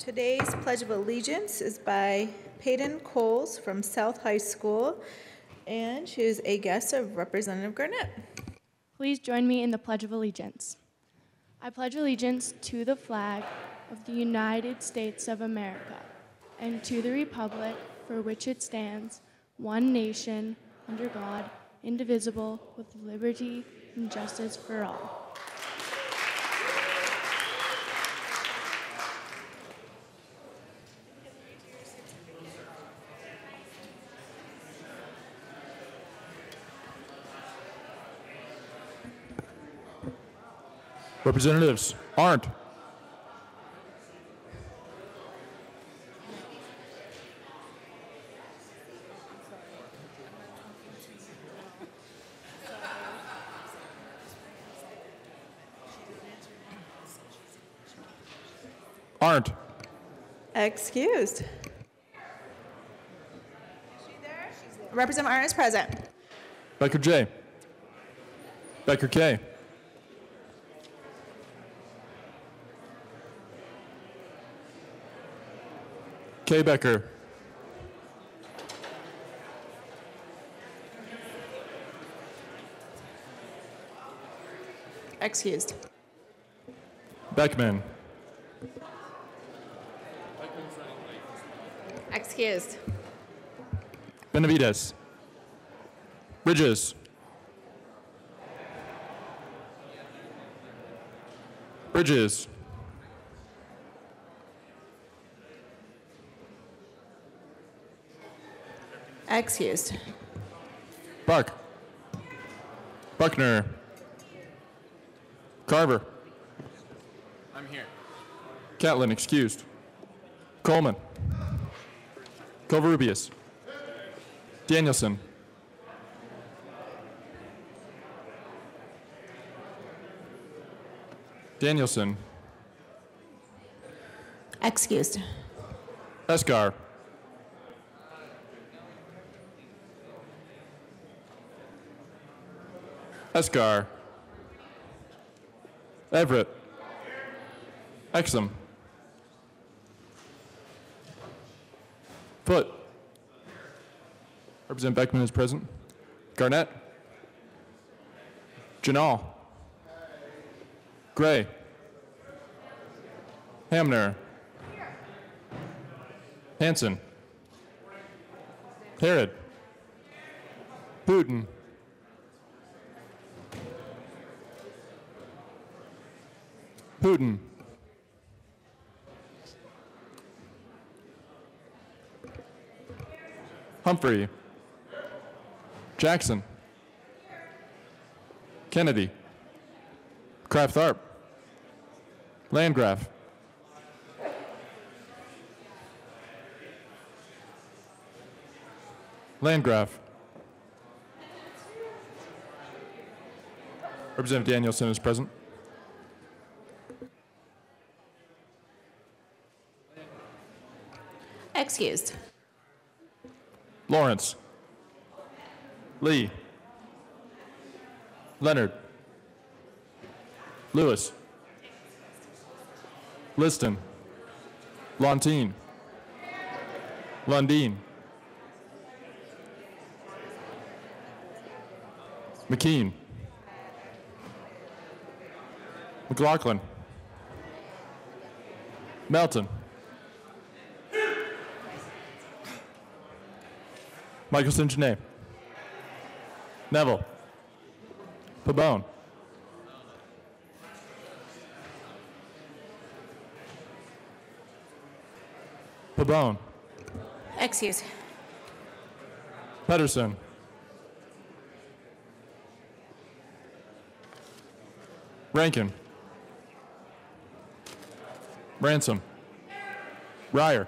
Today's Pledge of Allegiance is by Peyton Coles from South High School, and she is a guest of Representative Garnett. Please join me in the Pledge of Allegiance. I pledge allegiance to the flag of the United States of America and to the republic for which it stands, one nation, under God, indivisible, with liberty and justice for all. Representatives Arndt. Arndt. Excused. Representative Arndt is present. Becker J. Becker K. K. Becker. Excused. Beckman. Excused. Benavides. Bridges. Bridges. Excused. Buck. Buckner. Carver. I'm here. Catlin, excused. Coleman. Covarrubias. Danielson. Danielson. Excused. Escar. Escar. Everett. Exum. Foote. Representative Beckman is present. Garnett. Janal. Gray. Hamner. Hanson. Herod. Putin. Putin. Humphrey. Jackson. Kennedy. Kraft Tharp. Landgraf. Landgraf. Representative Danielson is present. Excused. Lawrence. Lee. Leonard. Lewis. Liston. Lontine. Lundeen. McKean. McLaughlin. Melton. Michelson Janae. Neville. Pabone. Pabon, Excuse. Pedersen, Rankin, Ransom, Ryer,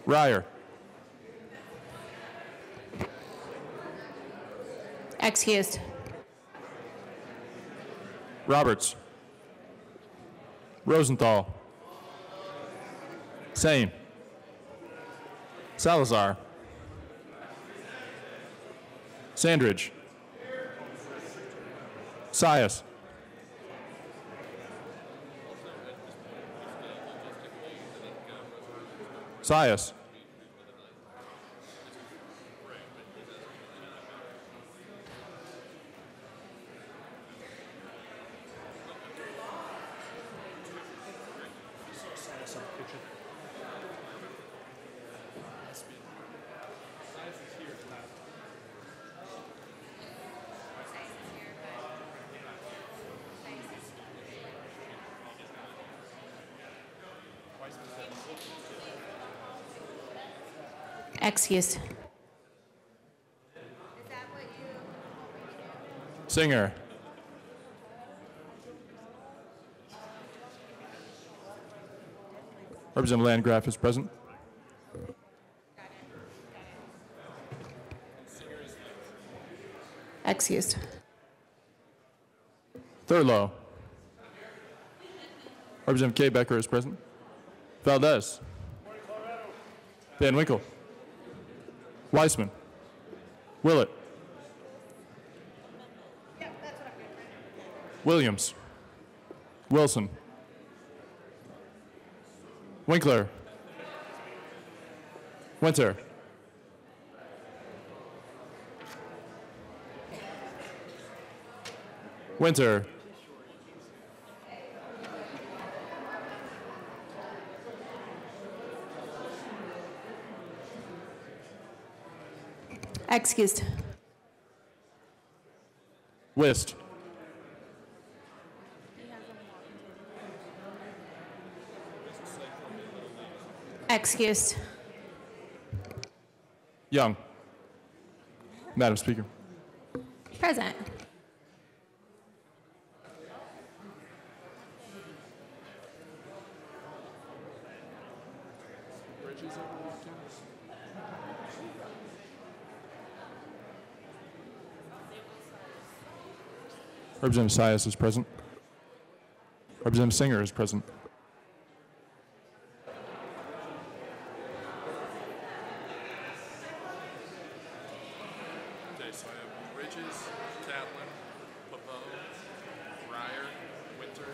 Ryer, Excused. Roberts, Rosenthal, Sane, Salazar, Sandridge, Sias, Sias, Excused. Singer, Representative Landgraf is present. Excused. Thurlow, Representative Kay Becker is present. Valdez, Van Winkle, Weissman, Willett, Williams, Wilson, Winkler, Winter, Winter, Excused. Wist, Excused. Young. Madam Speaker. Present. Representative Sias is present. Representative Singer is present. Okay, so I have Bridges, Catlin, Pavone, Ryer, Winter.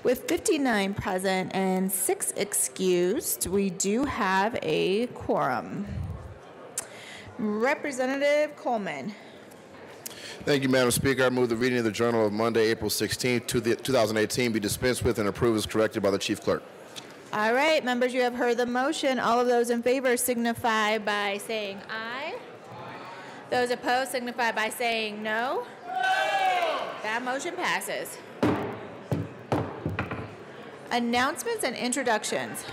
With 59 present and 6 excused, we do have a quorum. Representative Coleman. Thank you, Madam Speaker. I move the reading of the Journal of Monday, April 16, 2018 be dispensed with and approved as corrected by the Chief Clerk. All right, members, you have heard the motion. All of those in favor signify by saying aye. Those opposed signify by saying no. That motion passes. Announcements and introductions.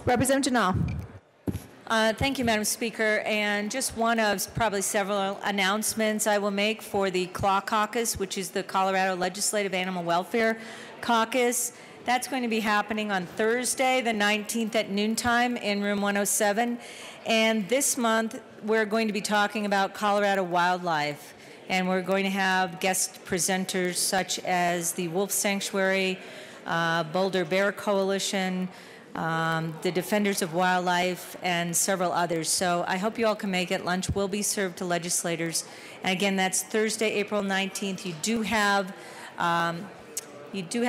Representative Janal. Thank you, Madam Speaker. And just one of probably several announcements I will make for the CLAW Caucus, which is the Colorado Legislative Animal Welfare Caucus. That's going to be happening on Thursday, the 19th at noontime in room 107. And this month, we're going to be talking about Colorado wildlife. And we're going to have guest presenters such as the Wolf Sanctuary, Boulder Bear Coalition, the Defenders of Wildlife, and several others. So I hope you all can make it. Lunch will be served to legislators. And again, that's Thursday, April 19th. You do have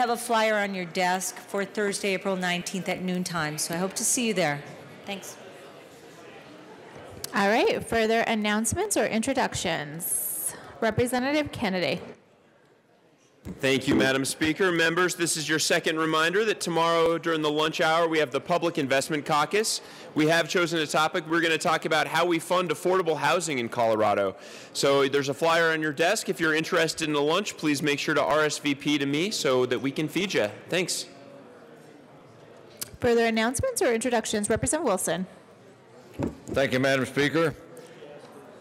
a flyer on your desk for Thursday, April 19th at noontime. So I hope to see you there. Thanks. All right, further announcements or introductions? Representative Kennedy. Thank you, Madam Speaker. Members, this is your second reminder that tomorrow during the lunch hour we have the Public Investment Caucus. We have chosen a topic. We're going to talk about how we fund affordable housing in Colorado. So there's a flyer on your desk. If you're interested in the lunch, please make sure to RSVP to me so that we can feed you. Thanks. Further announcements or introductions? Representative Wilson. Thank you, Madam Speaker.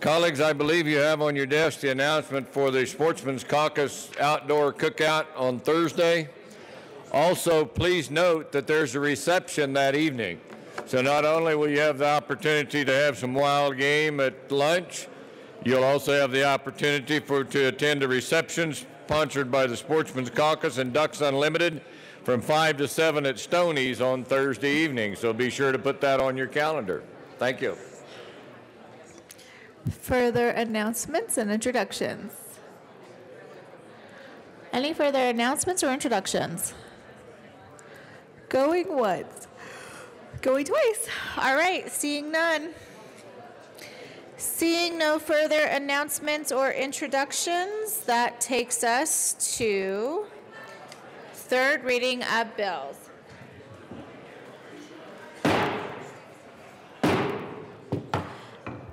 Colleagues, I believe you have on your desk the announcement for the Sportsman's Caucus outdoor cookout on Thursday. Also, please note that there's a reception that evening. So not only will you have the opportunity to have some wild game at lunch, you'll also have the opportunity to attend a reception sponsored by the Sportsman's Caucus and Ducks Unlimited from 5 to 7 at Stoney's on Thursday evening. So be sure to put that on your calendar. Thank you. Further announcements and introductions? Any further announcements or introductions? Going once. Going twice. All right, seeing none. Seeing no further announcements or introductions, that takes us to third reading of bills.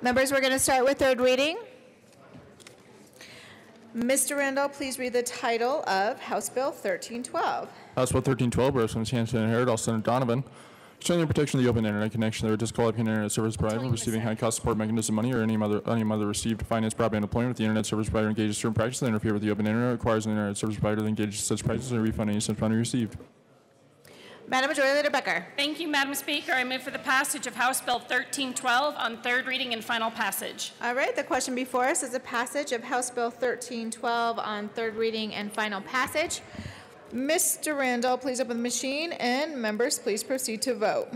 Members, we're going to start with third reading. Mr. Randall, please read the title of House Bill 1312. House Bill 1312, Representatives Hanson and Herod, all Senator Donovan. Extending the protection of the open internet connection that would disqualify an internet service provider from receiving high-cost support mechanism money or any other received finance broadband deployment if the internet service provider engages certain practices that interfere with the open internet, requires an internet service provider to engage in such practices and refund any such money received. Madam Majority Leader Becker. Thank you, Madam Speaker. I move for the passage of House Bill 1312 on third reading and final passage. All right, the question before us is a passage of House Bill 1312 on third reading and final passage. Mr. Randall, please open the machine, and members, please proceed to vote.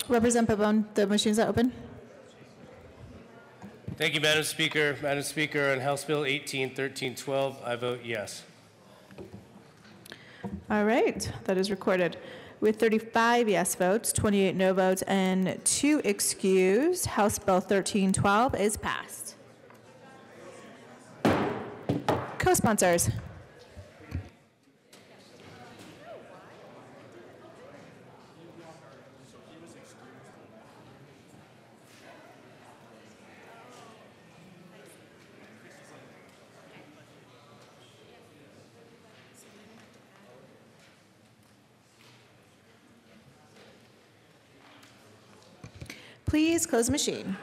Representative Pabon, the machines are open. Thank you, Madam Speaker. Madam Speaker, on House Bill 1312, I vote yes. All right, that is recorded. With 35 yes votes, 28 no votes, and 2 excused, House Bill 1312 is passed. Co-sponsors. Please close the machine.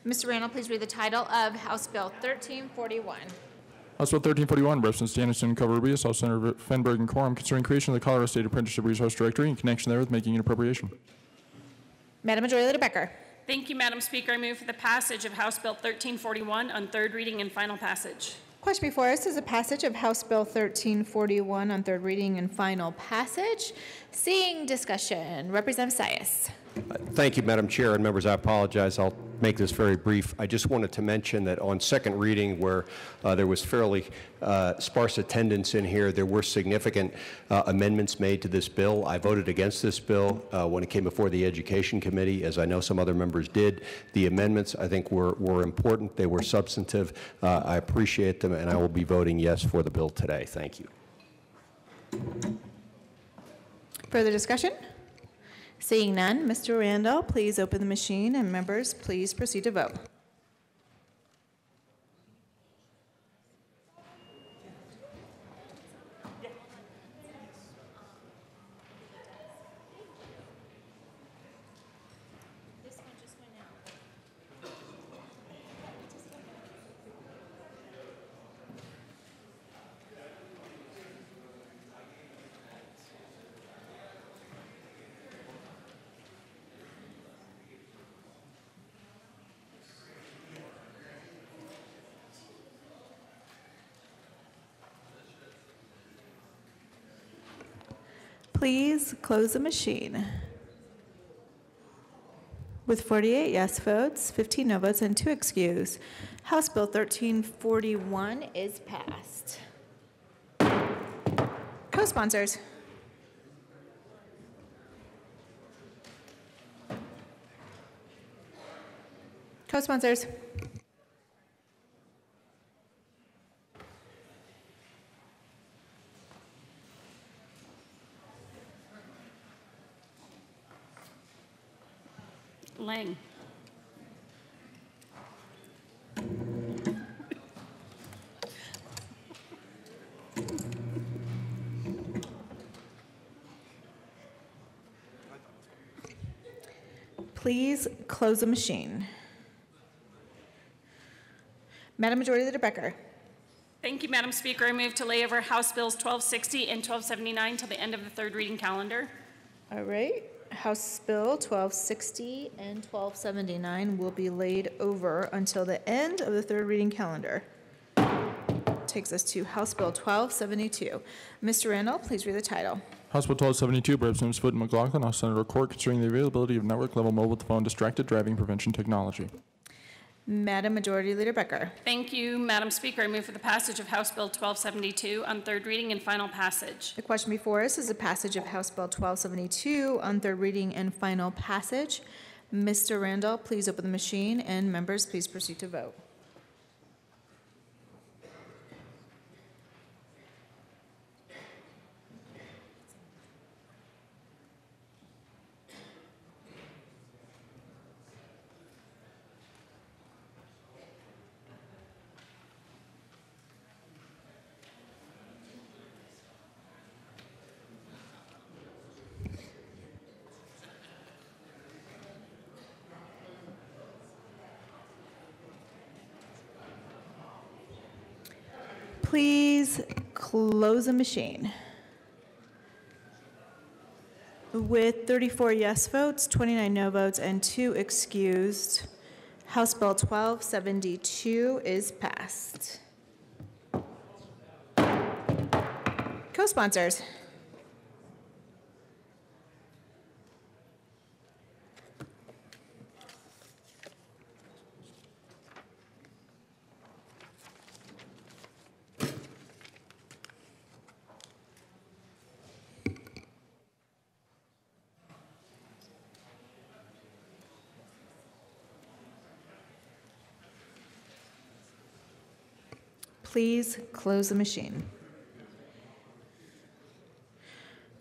Mr. Randall, please read the title of House Bill 1341. House Bill 1341, Representatives Danielson and Covarrubias, all Senator Fenberg and Quorum, concerning creation of the Colorado State Apprenticeship Resource Directory in connection therewith making an appropriation. Madam Majority Leader Becker. Thank you, Madam Speaker. I move for the passage of House Bill 1341 on third reading and final passage. Question before us is a passage of House Bill 1341 on third reading and final passage. Seeing discussion, Representative Sias. Thank you, Madam Chair, and members, I apologize. I'll make this very brief. I just wanted to mention that on second reading, where there was fairly sparse attendance in here, there were significant amendments made to this bill. I voted against this bill when it came before the Education Committee, as I know some other members did. The amendments, I think, were important. They were substantive. I appreciate them, and I will be voting yes for the bill today. Thank you. Further discussion? Seeing none, Mr. Randall, please open the machine, and members, please proceed to vote. Please close the machine. With 48 yes votes, 15 no votes, and 2 excused, House Bill 1341 is passed. Co-sponsors. Co-sponsors. Lang. Please close the machine. Madam Majority Leader Becker. Thank you, Madam Speaker. I move to lay over House Bills 1260 and 1279 till the end of the third reading calendar. All right. House Bill 1260 and 1279 will be laid over until the end of the third reading calendar. Takes us to House Bill 1272. Mr. Randall, please read the title. House Bill 1272, by Representatives Foot and McLaughlin, House Senator Court, concerning the availability of network-level mobile phone distracted driving prevention technology. Madam Majority Leader Becker. Thank you, Madam Speaker. I move for the passage of House Bill 1272 on third reading and final passage. The question before us is the passage of House Bill 1272 on third reading and final passage. Mr. Randall, please open the machine, and members, please proceed to vote. Please close the machine. With 34 yes votes, 29 no votes, and 2 excused, House Bill 1272 is passed. Co-sponsors. Please close the machine.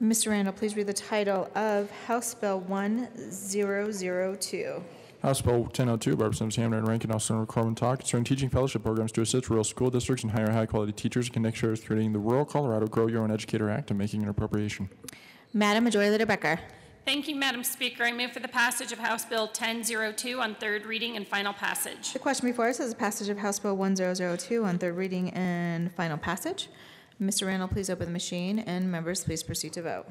Mr. Randall, please read the title of House Bill 1002. House Bill 1002, by Representatives Hamner and Rankin, House Senator Corbin Talk, concerning teaching fellowship programs to assist rural school districts and hire high-quality teachers and connect shares, creating the Rural Colorado Grow Your Own Educator Act and making an appropriation. Madam Majority Leader Becker. Thank you, Madam Speaker. I move for the passage of House Bill 1002 on third reading and final passage. The question before us is the passage of House Bill 1002 on third reading and final passage. Mr. Randall, please open the machine, and members, please proceed to vote.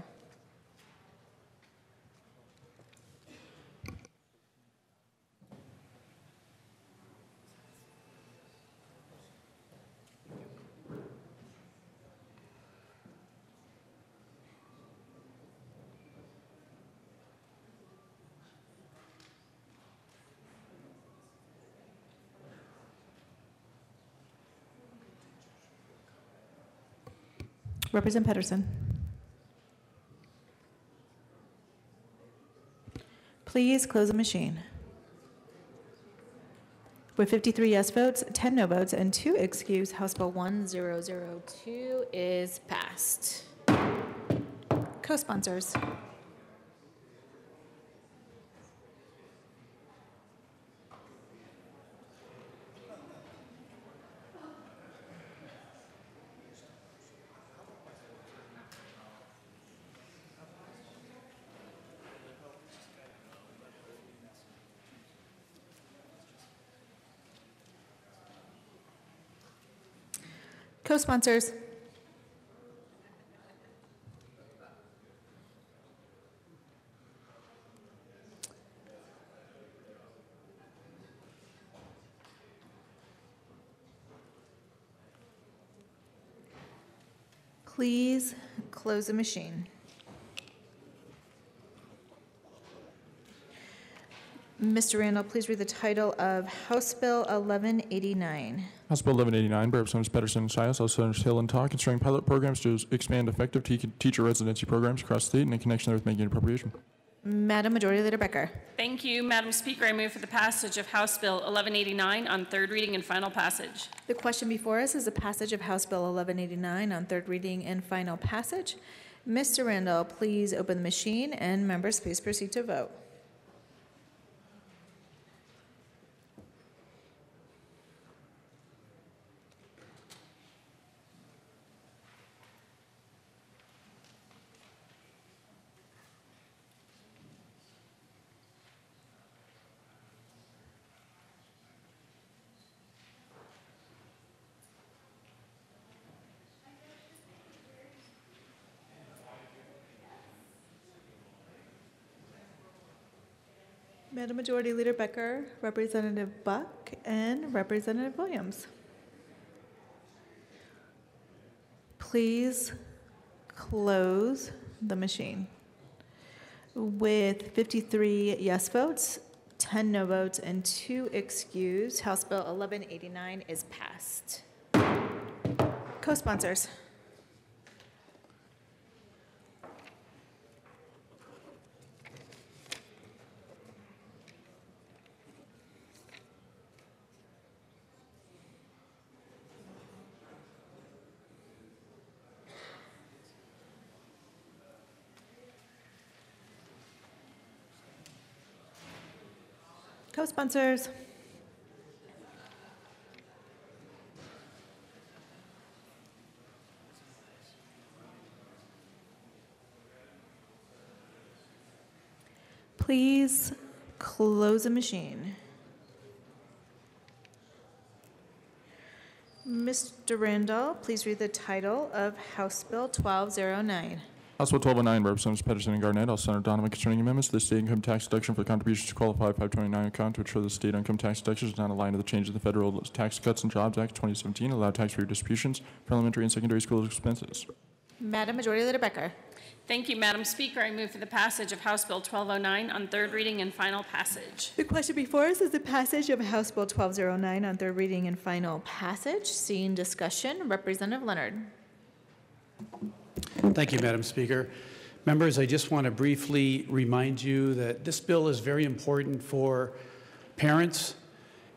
Representative Pedersen. Please close the machine. With 53 yes votes, 10 no votes, and 2 excused, House Bill 1002 is passed. Co-sponsors. Co-sponsors. Please close the machine. Mr. Randall, please read the title of House Bill 1189. House Bill 1189 by Representatives Pedersen and Shias, also Senators Hill and Talk, concerning pilot programs to expand effective teacher residency programs across the state and in connection with making an appropriation. Madam Majority Leader Becker. Thank you, Madam Speaker. I move for the passage of House Bill 1189 on third reading and final passage. The question before us is the passage of House Bill 1189 on third reading and final passage. Mr. Randall, please open the machine, and members, please proceed to vote. Madam Majority Leader Becker, Representative Buck, and Representative Williams. Please close the machine. With 53 yes votes, 10 no votes, and 2 excused, House Bill 1189 is passed. Co-sponsors. Co-sponsors. Please close the machine. Mr. Randall, please read the title of House Bill 1209. House Bill 1209 by Representatives Pedersen and Garnett, also Senator Donovan, concerning amendments to the state income tax deduction for the contributions to qualified 529 account to ensure the state income tax deduction is not aligned to the change of the Federal Tax Cuts and Jobs Act 2017, allow tax-free distributions for elementary and secondary school expenses. Madam Majority Leader Becker. Thank you, Madam Speaker. I move for the passage of House Bill 1209 on third reading and final passage. The question before us is the passage of House Bill 1209 on third reading and final passage. Seeing discussion, Representative Leonard. Thank you, Madam Speaker. Members, I just want to briefly remind you that this bill is very important for parents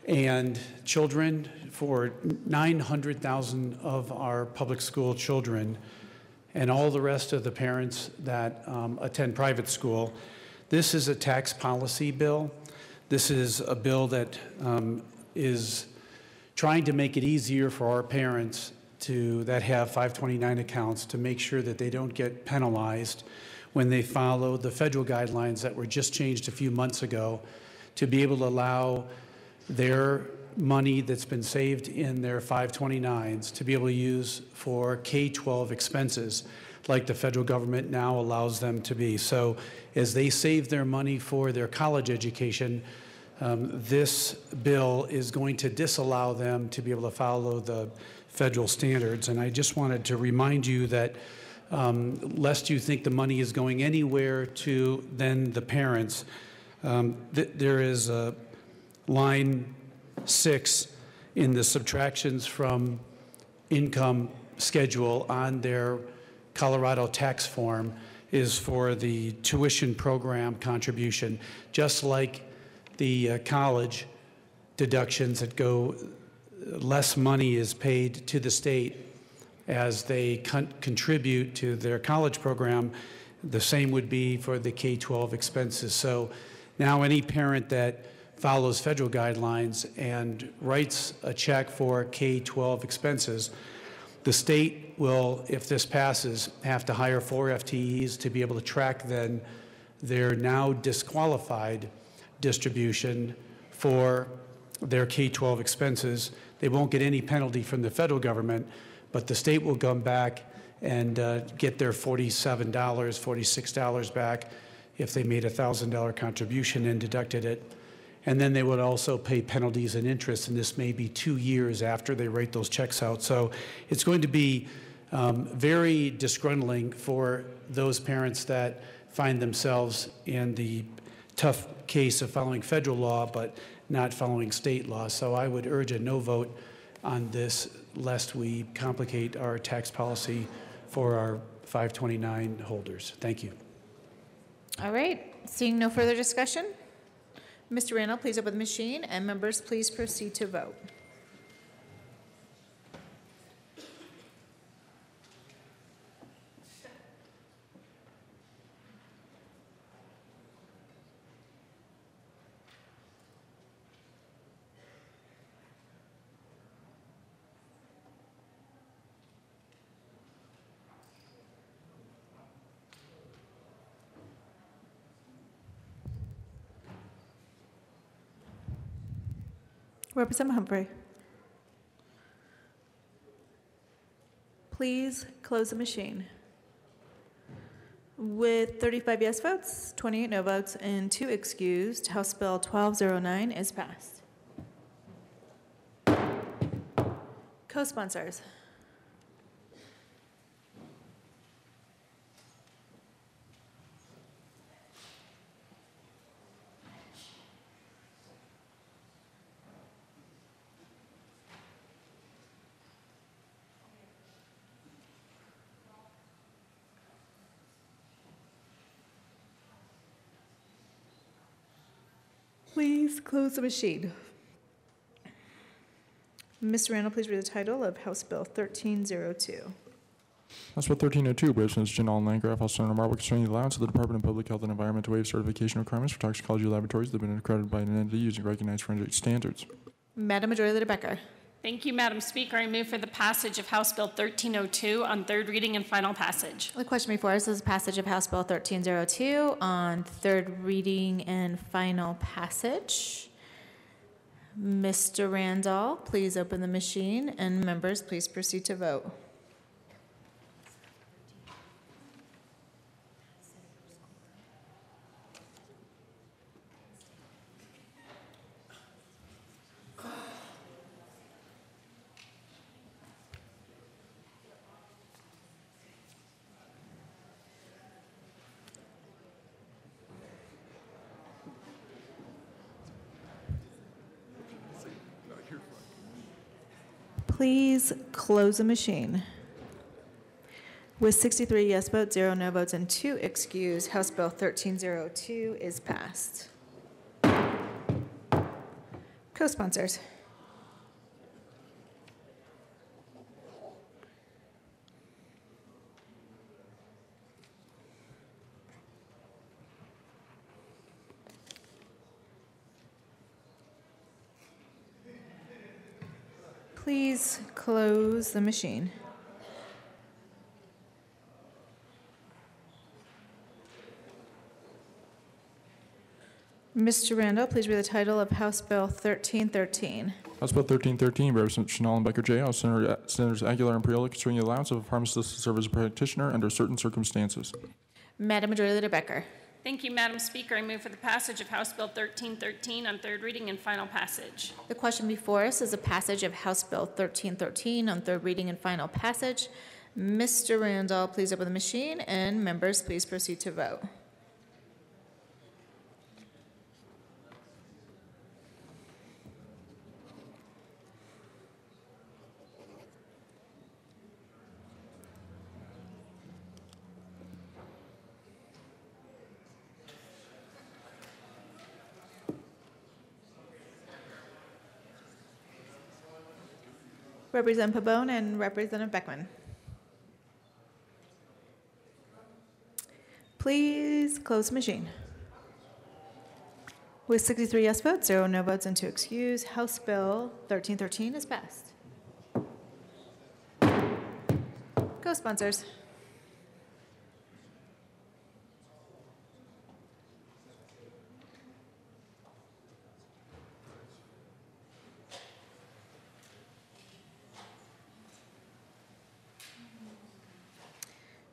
and children, for 900,000 of our public school children and all the rest of the parents that attend private school. This is a tax policy bill. This is a bill that is trying to make it easier for our parents that have 529 accounts to make sure that they don't get penalized when they follow the federal guidelines that were just changed a few months ago to be able to allow their money that's been saved in their 529s to be able to use for K-12 expenses like the federal government now allows them to be. So as they save their money for their college education, this bill is going to disallow them to be able to follow the federal standards. And I just wanted to remind you that lest you think the money is going anywhere to then the parents, there is a line 6 in the subtractions from income schedule on their Colorado tax form is for the tuition program contribution, just like the college deductions that go, less money is paid to the state as they contribute to their college program. The same would be for the K-12 expenses. So now any parent that follows federal guidelines and writes a check for K-12 expenses, the state will, if this passes, have to hire 4 FTEs to be able to track then their now disqualified distribution for their K-12 expenses. They won't get any penalty from the federal government, but the state will come back and get their $47, $46 back if they made a $1,000 contribution and deducted it. And then they would also pay penalties and interest, and this may be 2 years after they write those checks out. So it's going to be very disgruntling for those parents that find themselves in the tough case of following federal law but not following state law. So I would urge a no vote on this, lest we complicate our tax policy for our 529 holders. Thank you. All right, seeing no further discussion, Mr. Randall, please open the machine, and members, please proceed to vote. Representative Humphrey. Please close the machine. With 35 yes votes, 28 no votes, and 2 excused, House Bill 1209 is passed. Co-sponsors. Please close the machine. Mr. Randall, please read the title of House Bill 1302. House Bill 1302, Representatives Janelle Landgraf, House Senator Marble, concerning the allowance of the Department of Public Health and Environment to waive certification requirements for toxicology laboratories that have been accredited by an entity using recognized forensic standards. Madam Majority Leader Becker. Thank you, Madam Speaker. I move for the passage of House Bill 1302 on third reading and final passage. The question before us is passage of House Bill 1302 on third reading and final passage. Mr. Randall, please open the machine, and members, please proceed to vote. Please close the machine. With 63 yes votes, 0 no votes, and 2 excused, House Bill 1302 is passed. Co-sponsors. Please close the machine. Mr. Randall, please read the title of House Bill 1313. House Bill 1313, Representatives Chanel and Becker J. House Senators Aguilar and Priola, concerning the allowance of a pharmacist to serve as a practitioner under certain circumstances. Madam Majority Leader Becker. Thank you, Madam Speaker. I move for the passage of House Bill 1313 on third reading and final passage. The question before us is a passage of House Bill 1313 on third reading and final passage. Mr. Randall, please open the machine, and members, please proceed to vote. Representative Pabon and Representative Beckman. Please close the machine. With 63 yes votes, 0 no votes, and 2 excused, House Bill 1313 is passed. Co-sponsors.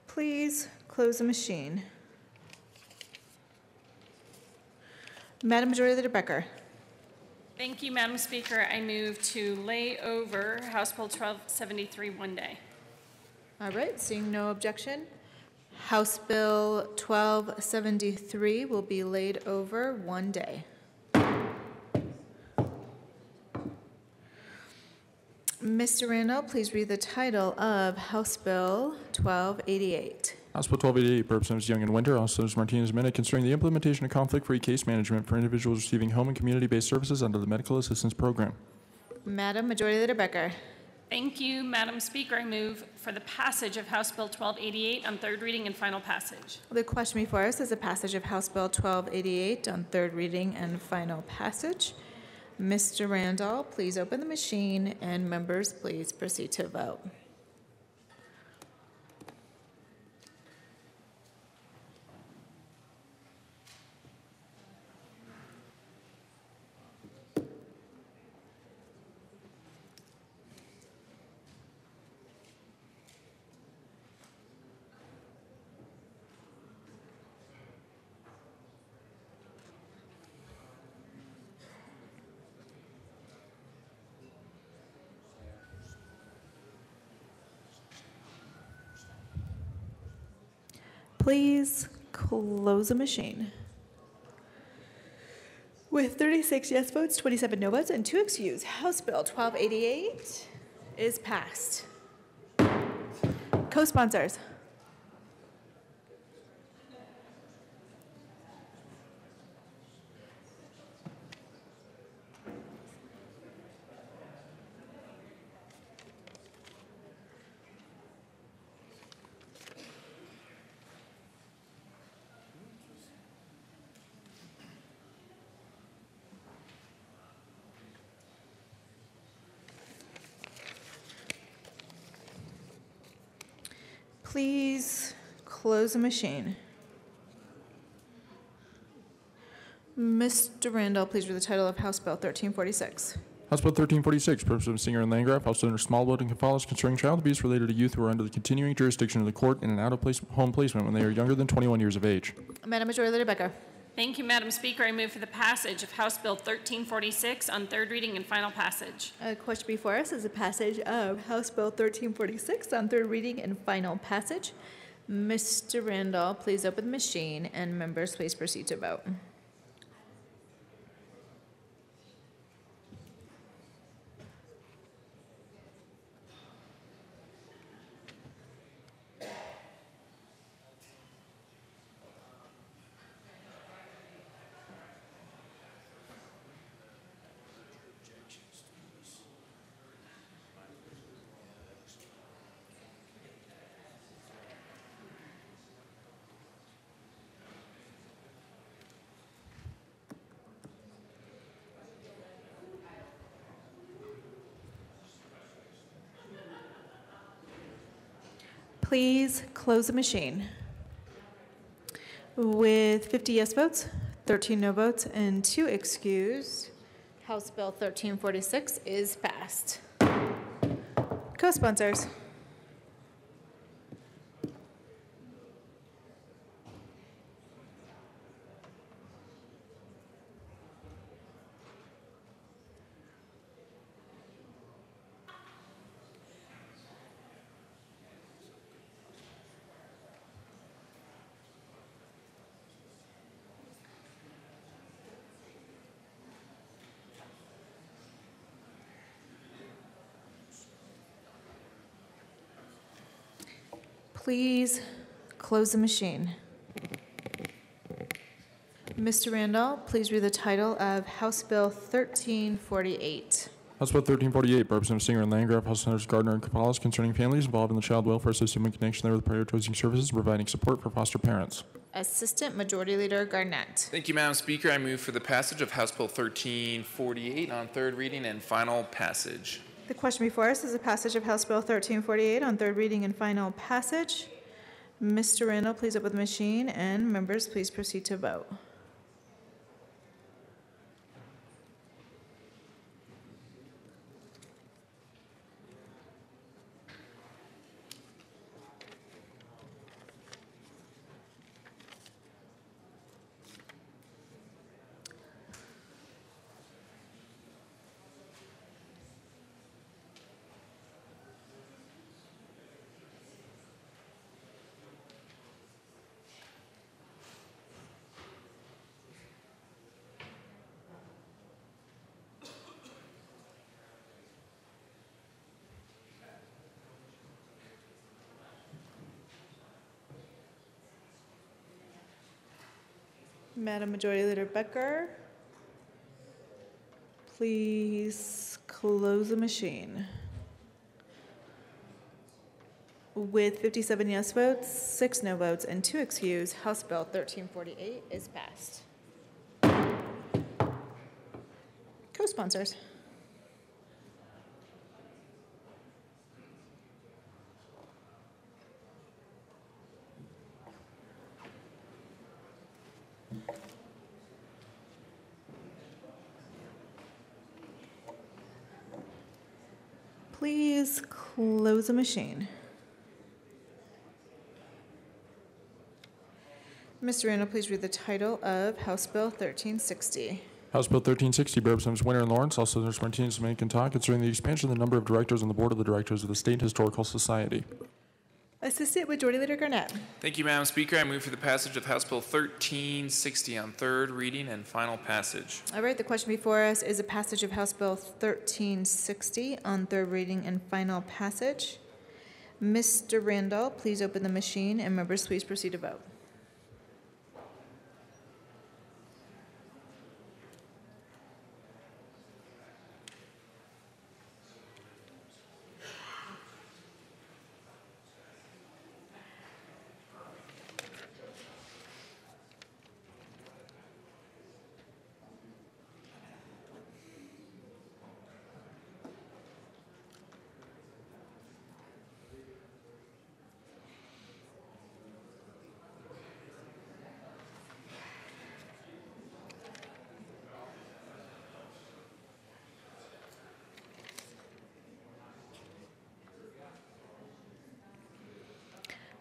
Please close the machine. Madam Majority Leader Becker. Thank you, Madam Speaker. I move to lay over House Bill 1273 one day. All right, seeing no objection, House Bill 1273 will be laid over one day. Mr. Randall, please read the title of House Bill 1288. House Bill 1288, Representatives Young and Winter, also Martinez Minute, concerning the implementation of conflict-free case management for individuals receiving home and community-based services under the Medical Assistance Program. Madam Majority Leader Becker. Thank you, Madam Speaker. I move for the passage of House Bill 1288 on third reading and final passage. The question before us is the passage of House Bill 1288 on third reading and final passage. Mr. Randall, please open the machine, and members, please proceed to vote. Please close the machine. With 36 yes votes, 27 no votes, and 2 excused, House Bill 1288 is passed. Co-sponsors. Please close the machine. Mr. Randall, please read the title of House Bill 1346. House Bill 1346, Representative Singer and Landgraf, House Senator Smallwood and Gonzalez, concerning child abuse related to youth who are under the continuing jurisdiction of the court in an out-of-home placement when they are younger than 21 years of age. Madam Majority Leader Becker. Thank you, Madam Speaker. I move for the passage of House Bill 1346 on third reading and final passage. A question before us is the passage of House Bill 1346 on third reading and final passage. Mr. Randall, please open the machine, and members, please proceed to vote. Please close the machine. With 50 yes votes, 13 no votes, and 2 excused, House Bill 1346 is passed. Co-sponsors. Please close the machine. Mr. Randall, please read the title of House Bill 1348. House Bill 1348, by Representative Singer and Landgraf, House Senators Gardner and Capalas, concerning families involved in the child welfare system in connection with prioritizing services and providing support for foster parents. Assistant Majority Leader Garnett. Thank you, Madam Speaker. I move for the passage of House Bill 1348 on third reading and final passage. The question before us is the passage of House Bill 1348 on third reading and final passage. Mr. Randall, please open the machine, and members, please proceed to vote. Madam Majority Leader Becker, please close the machine. With 57 yes votes, 6 no votes, and 2 excused, House Bill 1348 is passed. Co-sponsors. Please close the machine. Mr. Randall, please read the title of House Bill 1360. House Bill 1360, by Representatives Winter and Lawrence, also Senators Martinez and Mankin-Todd, concerning the expansion of the number of directors on the Board of the Directors of the State Historical Society. Assistant Majority Leader Garnett. Thank you, Madam Speaker. I move for the passage of House Bill 1360 on third reading and final passage. All right, the question before us is a passage of House Bill 1360 on third reading and final passage. Mr. Randall, please open the machine, and members, please proceed to vote.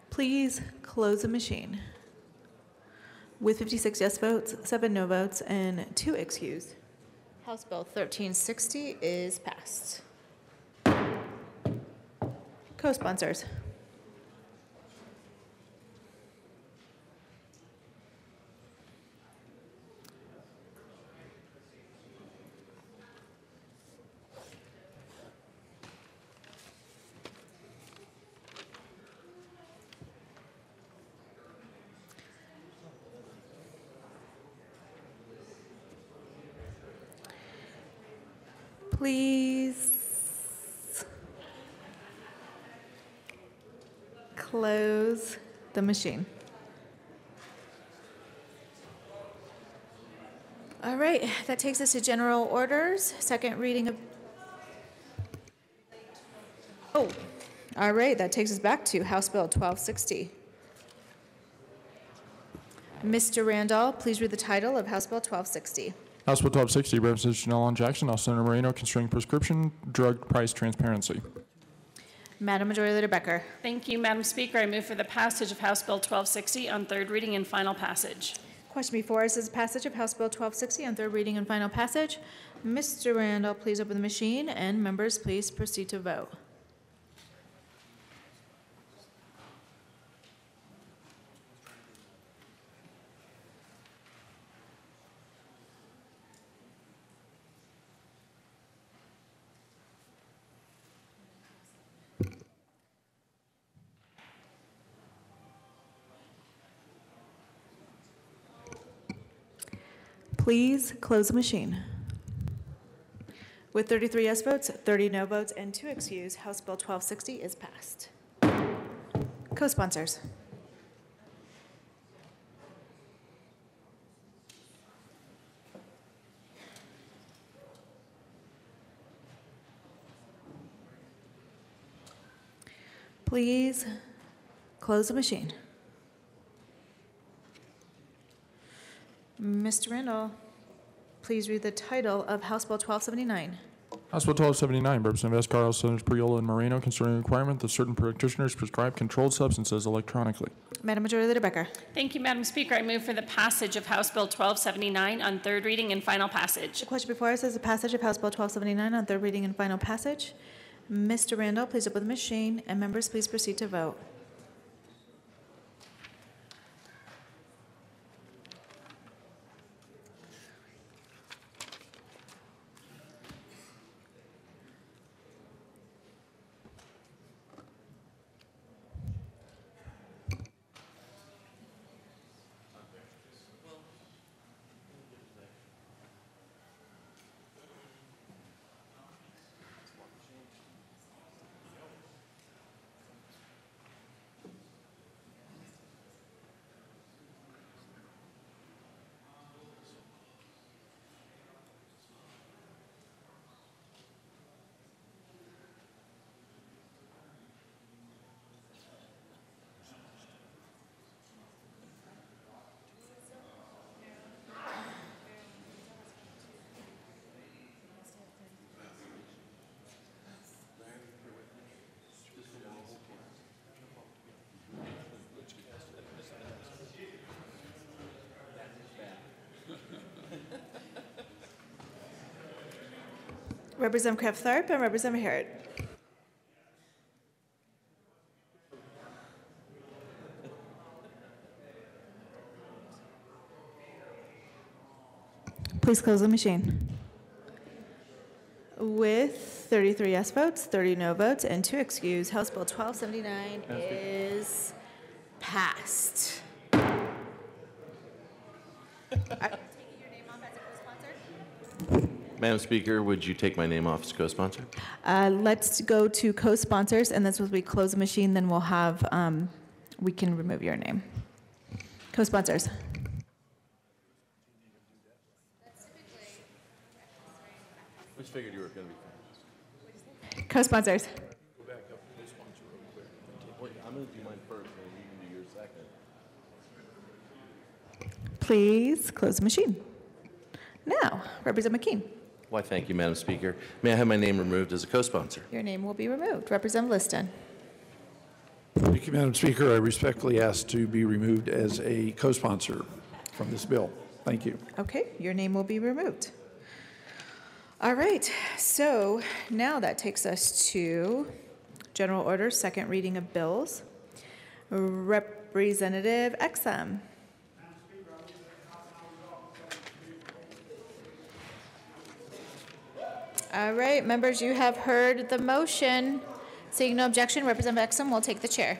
Please close the machine. With 56 yes votes, 7 no votes, and 2 excused, House Bill 1360 is passed. Co-sponsors. Please close the machine. All right, that takes us to general orders. Second reading of. Oh, all right, that takes us back to House Bill 1260. Mr. Randall, please read the title of House Bill 1260. House Bill 1260, Representative Janelle Jackson, House Senator Moreno, concerning prescription drug price transparency. Madam Majority Leader Becker. Thank you, Madam Speaker. I move for the passage of House Bill 1260 on third reading and final passage. Question before us is passage of House Bill 1260 on third reading and final passage. Mr. Randall, please open the machine, and members, please proceed to vote. Please close the machine. With 33 yes votes, 30 no votes, and 2 excused, House Bill 1260 is passed. Co-sponsors. Please close the machine. Mr. Randall, please read the title of House Bill 1279. House Bill 1279, Representative Escarral, Senators Priola and Moreno, concerning the requirement that certain practitioners prescribe controlled substances electronically. Madam Majority Leader Becker. Thank you, Madam Speaker. I move for the passage of House Bill 1279 on third reading and final passage. The question before us is the passage of House Bill 1279 on third reading and final passage. Mr. Randall, please open the machine, and members, please proceed to vote. Representative Kraft-Tharp and Representative Herod. Please close the machine. With 33 yes votes, 30 no votes, and 2 excused, House Bill 1279 is passed. Madam Speaker, would you take my name off as co-sponsor? Let's go to co-sponsors, and this was we close the machine, then we'll have, we can remove your name. Co-sponsors. I just figured you were going to be. Co-sponsors. I'm going to do mine first, and you can do yours second. Please close the machine. Now, Representative McKean. Why, thank you, Madam Speaker. May I have my name removed as a co-sponsor? Your name will be removed. Representative Liston. Thank you, Madam Speaker. I respectfully ask to be removed as a co-sponsor from this bill. Thank you. Okay, your name will be removed. All right, so now that takes us to general order, second reading of bills. Representative Exum. All right, members, you have heard the motion. Seeing no objection, Representative Exum will take the chair.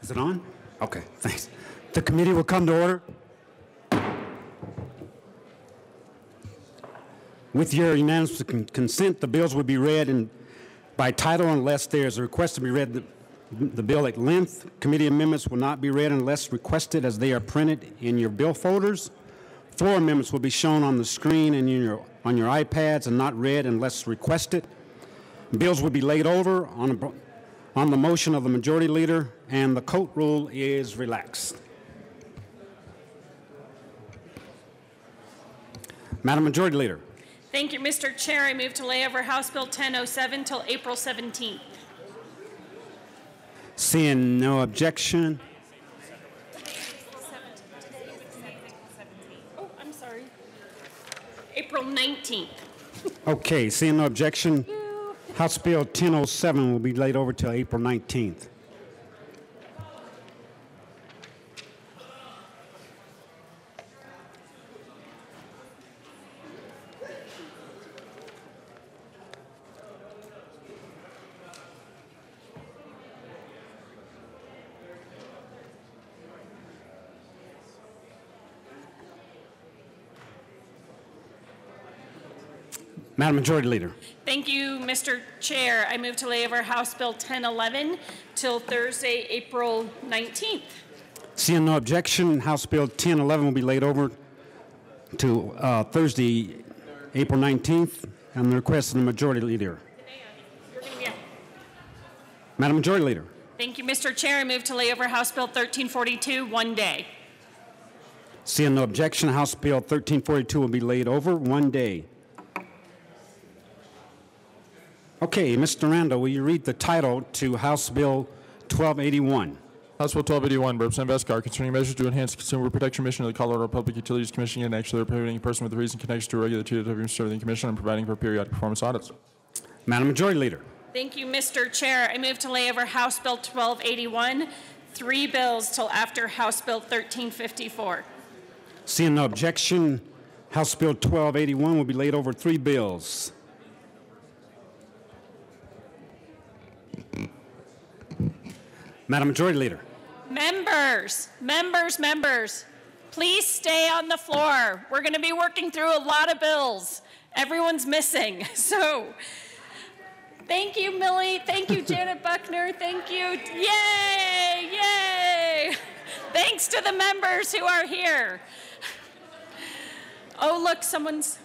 Is it on? Okay, thanks. The committee will come to order. With your unanimous consent, the bills will be read by title unless there is a request to be read the bill at length. Committee amendments will not be read unless requested, as they are printed in your bill folders. Floor amendments will be shown on the screen and on your iPads and not read unless requested. Bills will be laid over on the motion of the majority leader, and the court rule is relaxed. Madam Majority Leader. Thank you, Mr. Chair. I move to lay over House Bill 1007 till April 17th. Seeing no objection. Oh, I'm sorry. April 19th. Okay, seeing no objection, House Bill 1007 will be laid over till April 19th. Madam Majority Leader. Thank you, Mr. Chair. I move to lay over House Bill 1011 till Thursday, April 19th. Seeing no objection, House Bill 1011 will be laid over to Thursday, April 19th, on the request of the Majority Leader. Madam Majority Leader. Thank you, Mr. Chair. I move to lay over House Bill 1342 one day. Seeing no objection, House Bill 1342 will be laid over one day. Okay, Mr. Randall, will you read the title to House Bill 1281? House Bill 1281, Representative Escar, concerning measures to enhance the consumer protection mission of the Colorado Public Utilities Commission and actually prohibiting a person with a reason connection to a regulatory activity serving the commission and providing for periodic performance audits. Madam Majority Leader. Thank you, Mr. Chair. I move to lay over House Bill 1281, 3 bills till after House Bill 1354. Seeing no objection, House Bill 1281 will be laid over 3 bills. Madam Majority Leader. Members, please stay on the floor. We're going to be working through a lot of bills. Everyone's missing. So, thank you, Millie. Thank you, Janet Buckner. Thank you. Yay, yay. Thanks to the members who are here. Oh, look, someone's...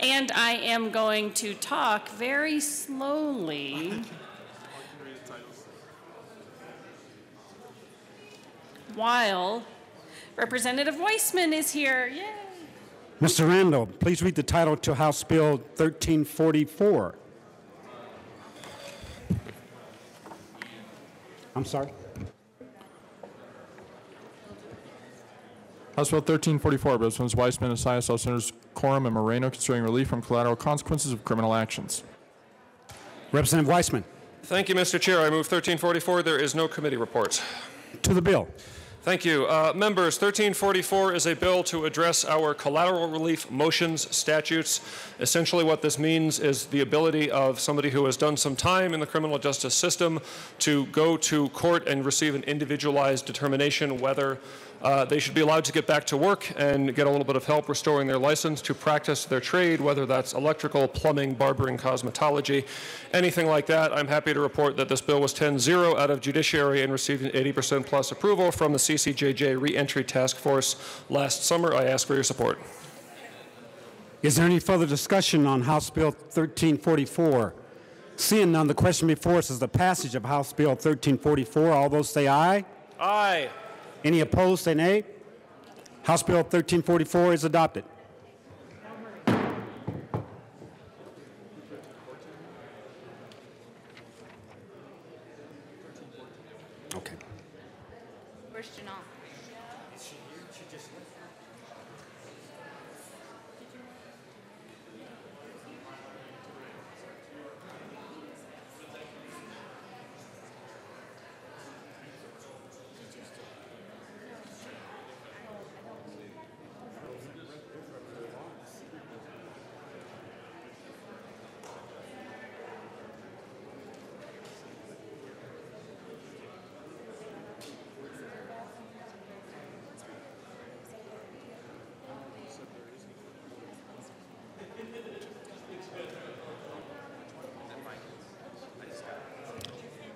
And I am going to talk very slowly while Representative Weissman is here. Yay! Mr. Randall, please read the title to House Bill 1344. I'm sorry. House Bill 1344, Representatives Weissman, Asias, Senators Quorum, and Moreno, concerning relief from collateral consequences of criminal actions. Representative Weissman. Thank you, Mr. Chair. I move 1344. There is no committee report. To the bill. Thank you. Members, 1344 is a bill to address our collateral relief motions statutes. Essentially what this means is the ability of somebody who has done some time in the criminal justice system to go to court and receive an individualized determination whether they should be allowed to get back to work and get a little bit of help restoring their license to practice their trade, whether that's electrical, plumbing, barbering, cosmetology, anything like that. I'm happy to report that this bill was 10-0 out of judiciary and received an 80% plus approval from the CCJJ Reentry Task Force last summer. I ask for your support. Is there any further discussion on House Bill 1344? Seeing none, the question before us is the passage of House Bill 1344. All those say aye. Aye. Any opposed, say nay. House Bill 1344 is adopted. Okay. Where's Janelle?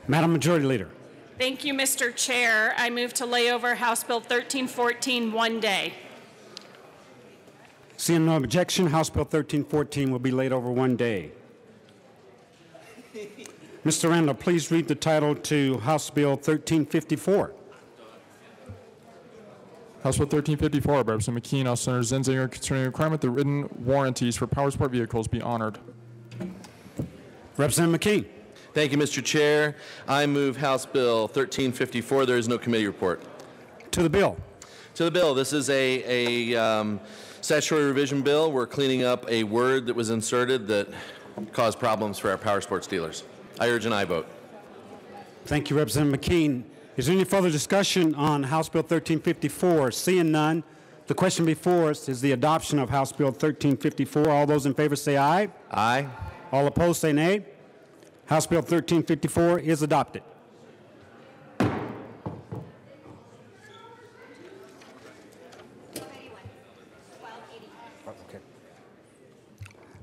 Madam Majority Leader. Thank you, Mr. Chair. I move to lay over House Bill 1314 one day. Seeing no objection, House Bill 1314 will be laid over one day. Mr. Randall, please read the title to House Bill 1354. House Bill 1354 by Representative McKean, House Senator Zenzinger, concerning the requirement that written warranties for power sport vehicles be honored. Representative McKean. Thank you, Mr. Chair. I move House Bill 1354. There is no committee report. To the bill. To the bill. This is a statutory revision bill. We're cleaning up a word that was inserted that caused problems for our power sports dealers. I urge an aye vote. Thank you, Representative McKean. Is there any further discussion on House Bill 1354? Seeing none, the question before us is the adoption of House Bill 1354. All those in favor say aye. Aye. All opposed say nay. House Bill 1354 is adopted.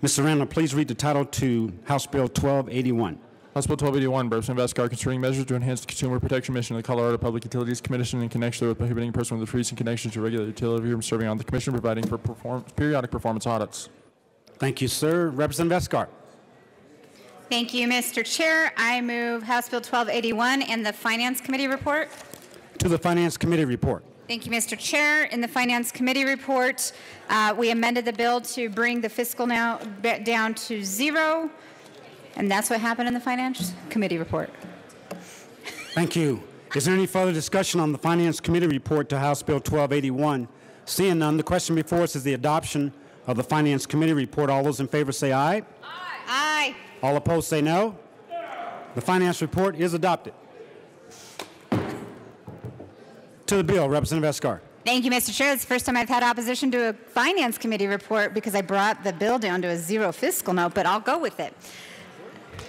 Mr. Randall, please read the title to House Bill 1281. House Bill 1281 by Representative Vescar, concerning measures to enhance the consumer protection mission of the Colorado Public Utilities Commission in connection with prohibiting a person with a freeze in connection to regular utility from serving on the commission, providing for periodic performance audits. Thank you, sir. Representative Vescar. Thank you, Mr. Chair. I move House Bill 1281 and the Finance Committee report. To the Finance Committee report. Thank you, Mr. Chair. In the Finance Committee report, we amended the bill to bring the fiscal now down to zero, and that's what happened in the Finance Committee report. Thank you. Is there any further discussion on the Finance Committee report to House Bill 1281? Seeing none, the question before us is the adoption of the Finance Committee report. All those in favor say aye. Aye. Aye. All opposed say no. The Finance report is adopted. To the bill, Representative Vescar. Thank you, Mr. Chair. It's the first time I've had opposition to a Finance Committee report because I brought the bill down to a zero fiscal note, but I'll go with it.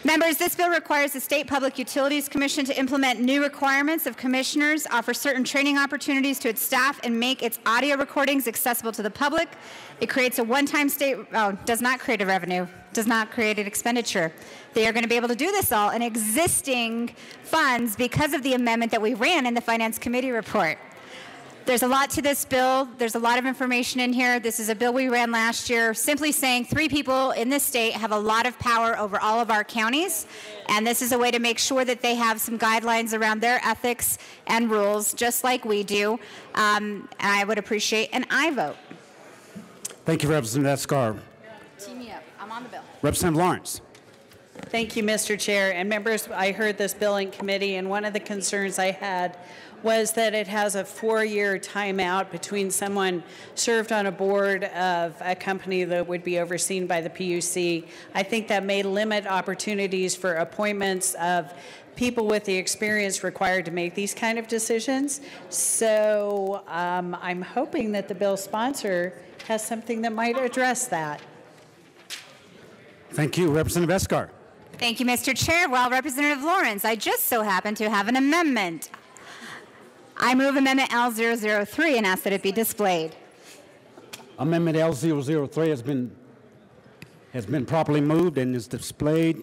Members, this bill requires the State Public Utilities Commission to implement new requirements of commissioners, offer certain training opportunities to its staff, and make its audio recordings accessible to the public. It creates a one-time does not create a revenue, does not create an expenditure. They are going to be able to do this all in existing funds because of the amendment that we ran in the Finance Committee report. There's a lot to this bill. There's a lot of information in here. This is a bill we ran last year, simply saying 3 people in this state have a lot of power over all of our counties, and this is a way to make sure that they have some guidelines around their ethics and rules, just like we do. And I would appreciate an aye vote. Thank you, Representative Vescar. Team me up. I'm on the bill. Representative Lawrence. Thank you, Mr. Chair. And members, I heard this bill in committee, and one of the concerns I had was that it has a 4-year timeout between someone served on a board of a company that would be overseen by the PUC. I think that may limit opportunities for appointments of people with the experience required to make these kind of decisions. So I'm hoping that the bill sponsor has something that might address that. Thank you. Representative Vescar. Thank you, Mr. Chair. Well, Representative Lawrence, I just so happen to have an amendment. I move Amendment L003 and ask that it be displayed. Amendment L003 has been properly moved and is displayed.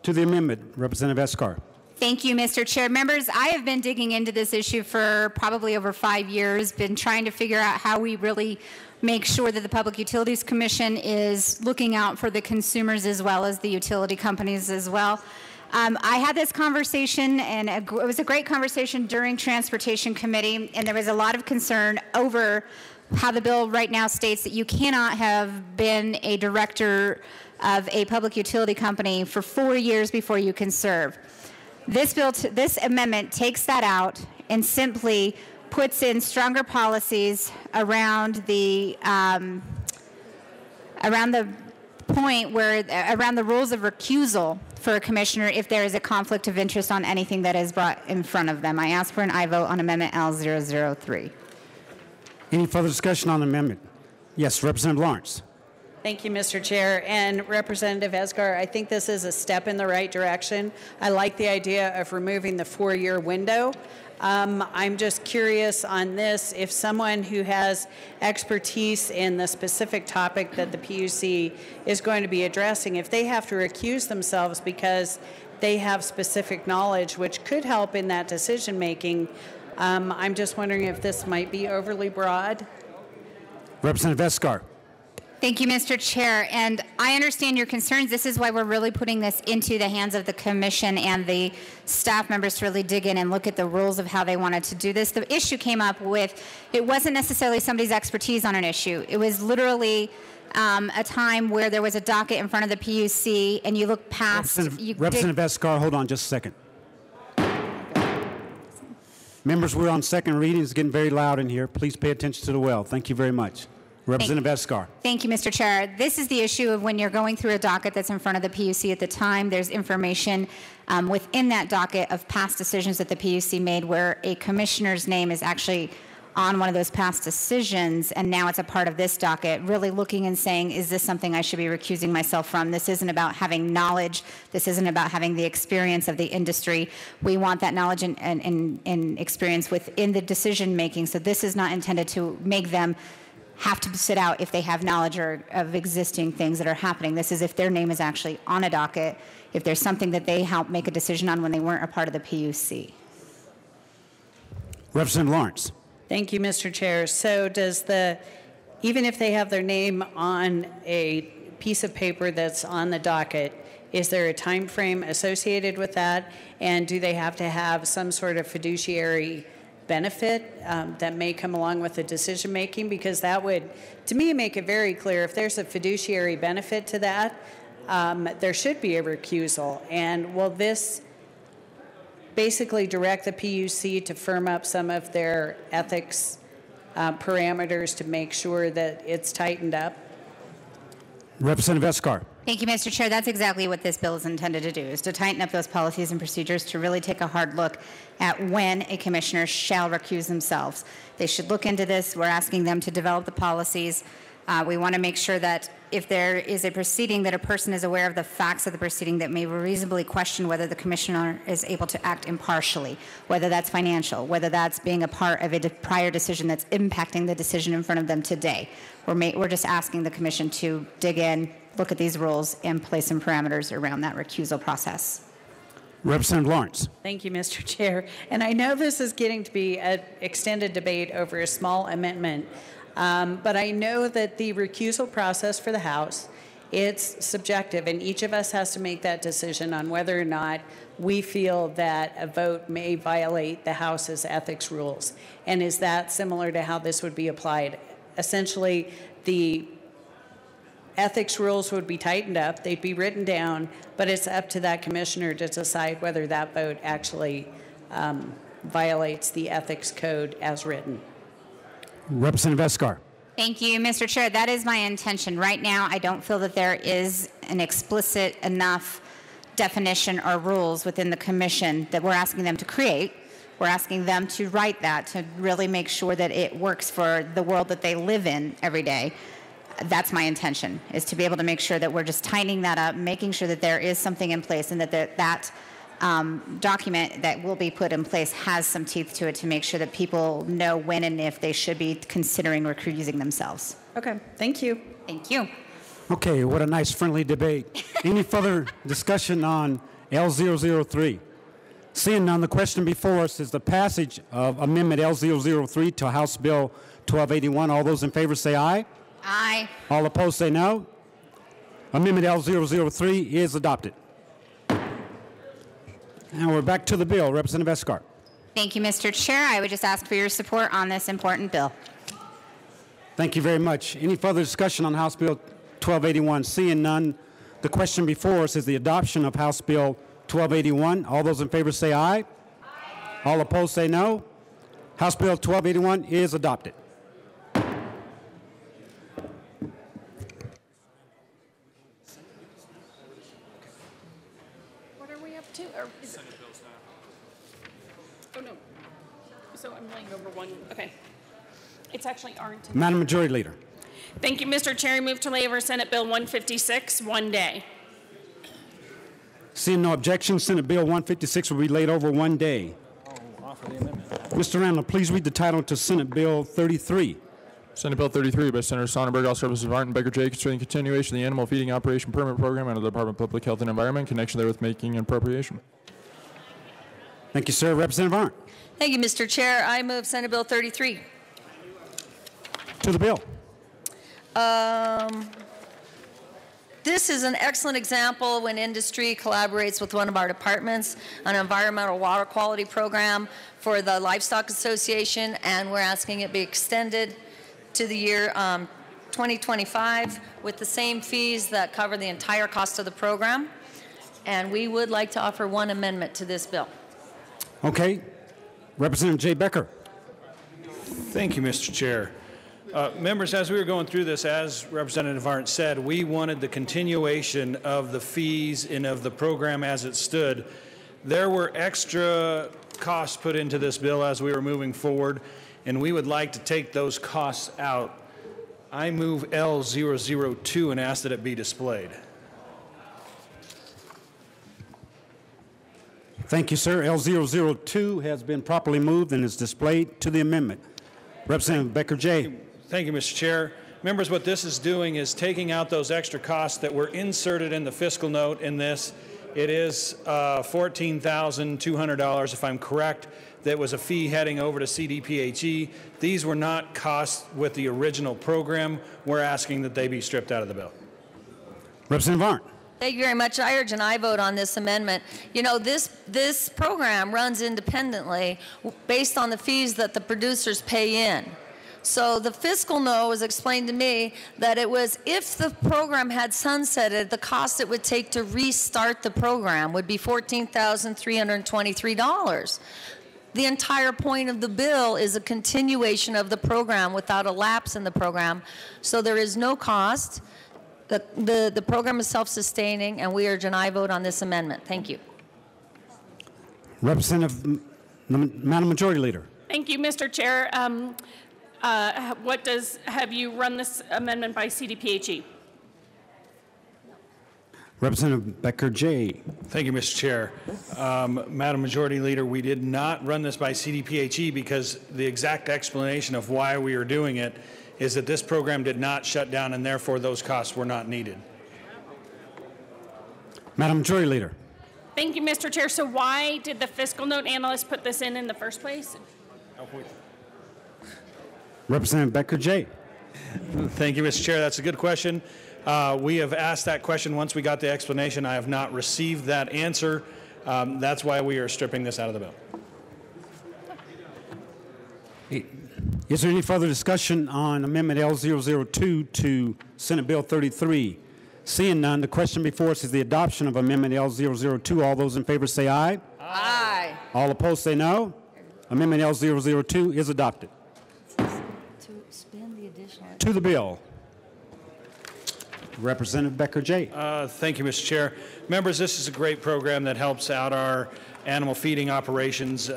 To the amendment, Representative Vescar. Thank you, Mr. Chair. Members, I have been digging into this issue for probably over 5 years, been trying to figure out how we really make sure that the Public Utilities Commission is looking out for the consumers as well as the utility companies as well. I had this conversation, and it was a great conversation during Transportation Committee, and there was a lot of concern over how the bill right now states that you cannot have been a director of a public utility company for 4 years before you can serve. This amendment takes that out and simply puts in stronger policies around the point where around the rules of recusal for a commissioner if there is a conflict of interest on anything that is brought in front of them. I ask for an aye vote on Amendment L003. Any further discussion on the amendment? Yes, Representative Lawrence. Thank you, Mr. Chair. And Representative Vescar, I think this is a step in the right direction. I like the idea of removing the 4-year window. I'm just curious on this, if someone who has expertise in the specific topic that the PUC is going to be addressing, if they have to recuse themselves because they have specific knowledge which could help in that decision making. I'm just wondering if this might be overly broad. Representative Escar. Thank you, Mr. Chair. And I understand your concerns. This is why we're really putting this into the hands of the commission and the staff members to really dig in and look at the rules of how they wanted to do this. The issue came up with, it wasn't necessarily somebody's expertise on an issue. It was literally a time where there was a docket in front of the PUC and you look past. Representative Escar, hold on just a second. Members, we're on second reading. It's getting very loud in here. Please pay attention to the well. Thank you very much. Representative Escar. Thank you, Mr. Chair. This is the issue of when you're going through a docket that's in front of the PUC at the time. There's information within that docket of past decisions that the PUC made where a commissioner's name is actually on one of those past decisions, and now it's a part of this docket, really looking and saying, is this something I should be recusing myself from? This isn't about having knowledge. This isn't about having the experience of the industry. We want that knowledge and experience within the decision making, so this is not intended to make them have to sit out if they have knowledge of existing things that are happening. This is if their name is actually on a docket, if there's something that they helped make a decision on when they weren't a part of the PUC. Representative Lawrence. Thank you, Mr. Chair. So does even if they have their name on a piece of paper that's on the docket, is there a time frame associated with that? And do they have to have some sort of fiduciary benefit that may come along with the decision making? Because that would, to me, make it very clear if there's a fiduciary benefit to that, there should be a recusal. And will this basically direct the PUC to firm up some of their ethics parameters to make sure that it's tightened up? Representative Escar. Thank you, Mr. Chair. That's exactly what this bill is intended to do, is to tighten up those policies and procedures to really take a hard look at when a commissioner shall recuse themselves. They should look into this. We're asking them to develop the policies. We want to make sure that if there is a proceeding, that a person is aware of the facts of the proceeding that may reasonably question whether the commissioner is able to act impartially, whether that's financial, whether that's being a part of a prior decision that's impacting the decision in front of them today. We're just asking the commission to dig in, look at these rules, and place some parameters around that recusal process. Representative Lawrence. Thank you, Mr. Chair. And I know this is getting to be an extended debate over a small amendment, but I know that the recusal process for the House, it's subjective, and each of us has to make that decision on whether or not we feel that a vote may violate the House's ethics rules. And is that similar to how this would be applied? Essentially, the ethics rules would be tightened up, they'd be written down, but it's up to that commissioner to decide whether that vote actually violates the ethics code as written. Representative Escar. Thank you, Mr. Chair. That is my intention. Right now, I don't feel that there is an explicit enough definition or rules within the commission that we're asking them to create. We're asking them to write that to really make sure that it works for the world that they live in every day. That's my intention, is to be able to make sure that we're just tightening that up, making sure that there is something in place and that that document that will be put in place has some teeth to it to make sure that people know when and if they should be considering recusing themselves. Okay, thank you. Thank you. Okay, what a nice friendly debate. Any further discussion on L003? Seeing none, the question before us is the passage of Amendment L003 to House Bill 1281. All those in favor say aye. Aye. All opposed say no. Amendment L003 is adopted. Now we're back to the bill. Representative Escar. Thank you, Mr. Chair. I would just ask for your support on this important bill. Thank you very much. Any further discussion on House Bill 1281? Seeing none, the question before us is the adoption of House Bill 1281. All those in favor say aye. Aye. All opposed say no. House Bill 1281 is adopted. What are we up to? Or is it? Oh, no. So I'm laying over one. Okay. It's actually aren't. Madam Majority Leader. Thank you, Mr. Chair. I move to lay over Senate Bill 156 one day. Seeing no objection, Senate Bill 156 will be laid over one day. Offer the amendment. Mr. Randall, please read the title to Senate Bill 33. Senate Bill 33 by Senator Sonnenberg, House Representative Martin Becker J. concerning the continuation of the Animal Feeding Operation Permit Program under the Department of Public Health and Environment in connection therewith making an appropriation. Thank you, sir. Representative Arndt. Thank you, Mr. Chair. I move Senate Bill 33. To the bill. This is an excellent example when industry collaborates with one of our departments, an environmental water quality program for the Livestock Association, and we're asking it be extended to the year 2025 with the same fees that cover the entire cost of the program. And we would like to offer one amendment to this bill. Okay. Representative Jay Becker. Thank you, Mr. Chair. Members, as we were going through this, as Representative Arndt said, we wanted the continuation of the fees and of the program as it stood. There were extra costs put into this bill as we were moving forward, and we would like to take those costs out. I move L002 and ask that it be displayed. Thank you, sir. L002 has been properly moved and is displayed to the amendment. Representative Becker J. Thank you, Mr. Chair. Members, what this is doing is taking out those extra costs that were inserted in the fiscal note in this. It is $14,200, if I'm correct. That was a fee heading over to CDPHE. These were not costs with the original program. We're asking that they be stripped out of the bill. Representative Arndt. Thank you very much. I urge an aye vote on this amendment. You know, this program runs independently based on the fees that the producers pay in. So the fiscal note was explained to me that it was if the program had sunsetted, the cost it would take to restart the program would be $14,323. The entire point of the bill is a continuation of the program without a lapse in the program. So there is no cost. The program is self-sustaining, and we urge an aye vote on this amendment. Thank you. Representative, Madam Majority Leader. Thank you, Mr. Chair. Have you run this amendment by CDPHE? Representative Becker J. Thank you, Mr. Chair. Madam Majority Leader, we did not run this by CDPHE because the exact explanation of why we are doing it is that this program did not shut down and therefore those costs were not needed. Madam Majority Leader. Thank you, Mr. Chair. So why did the fiscal note analyst put this in the first place? Representative Becker J. Thank you, Mr. Chair. That's a good question. We have asked that question once we got the explanation. I have not received that answer. That's why we are stripping this out of the bill. Is there any further discussion on Amendment L002 to Senate Bill 33? Seeing none, the question before us is the adoption of Amendment L002. All those in favor say aye. Aye. All opposed say no. Amendment L002 is adopted. To the bill. Representative Becker J. Thank you, Mr. Chair. Members, this is a great program that helps out our animal feeding operations,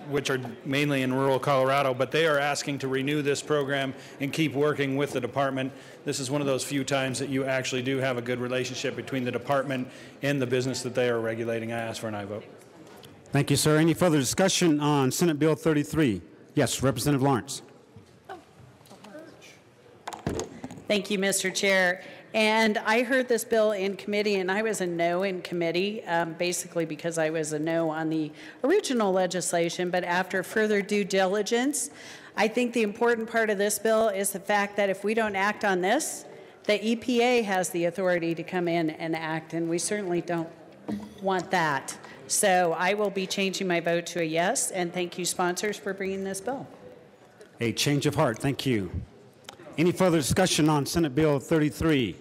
which are mainly in rural Colorado, but they are asking to renew this program and keep working with the department. This is one of those few times that you actually do have a good relationship between the department and the business that they are regulating. I ask for an aye vote. Thank you, sir. Any further discussion on Senate Bill 33? Yes, Representative Lawrence. Thank you, Mr. Chair. And I heard this bill in committee, and I was a no in committee, basically because I was a no on the original legislation. But after further due diligence, I think the important part of this bill is the fact that if we don't act on this, the EPA has the authority to come in and act, and we certainly don't want that. So I will be changing my vote to a yes, and thank you, sponsors, for bringing this bill. A change of heart. Thank you. Any further discussion on Senate Bill 33?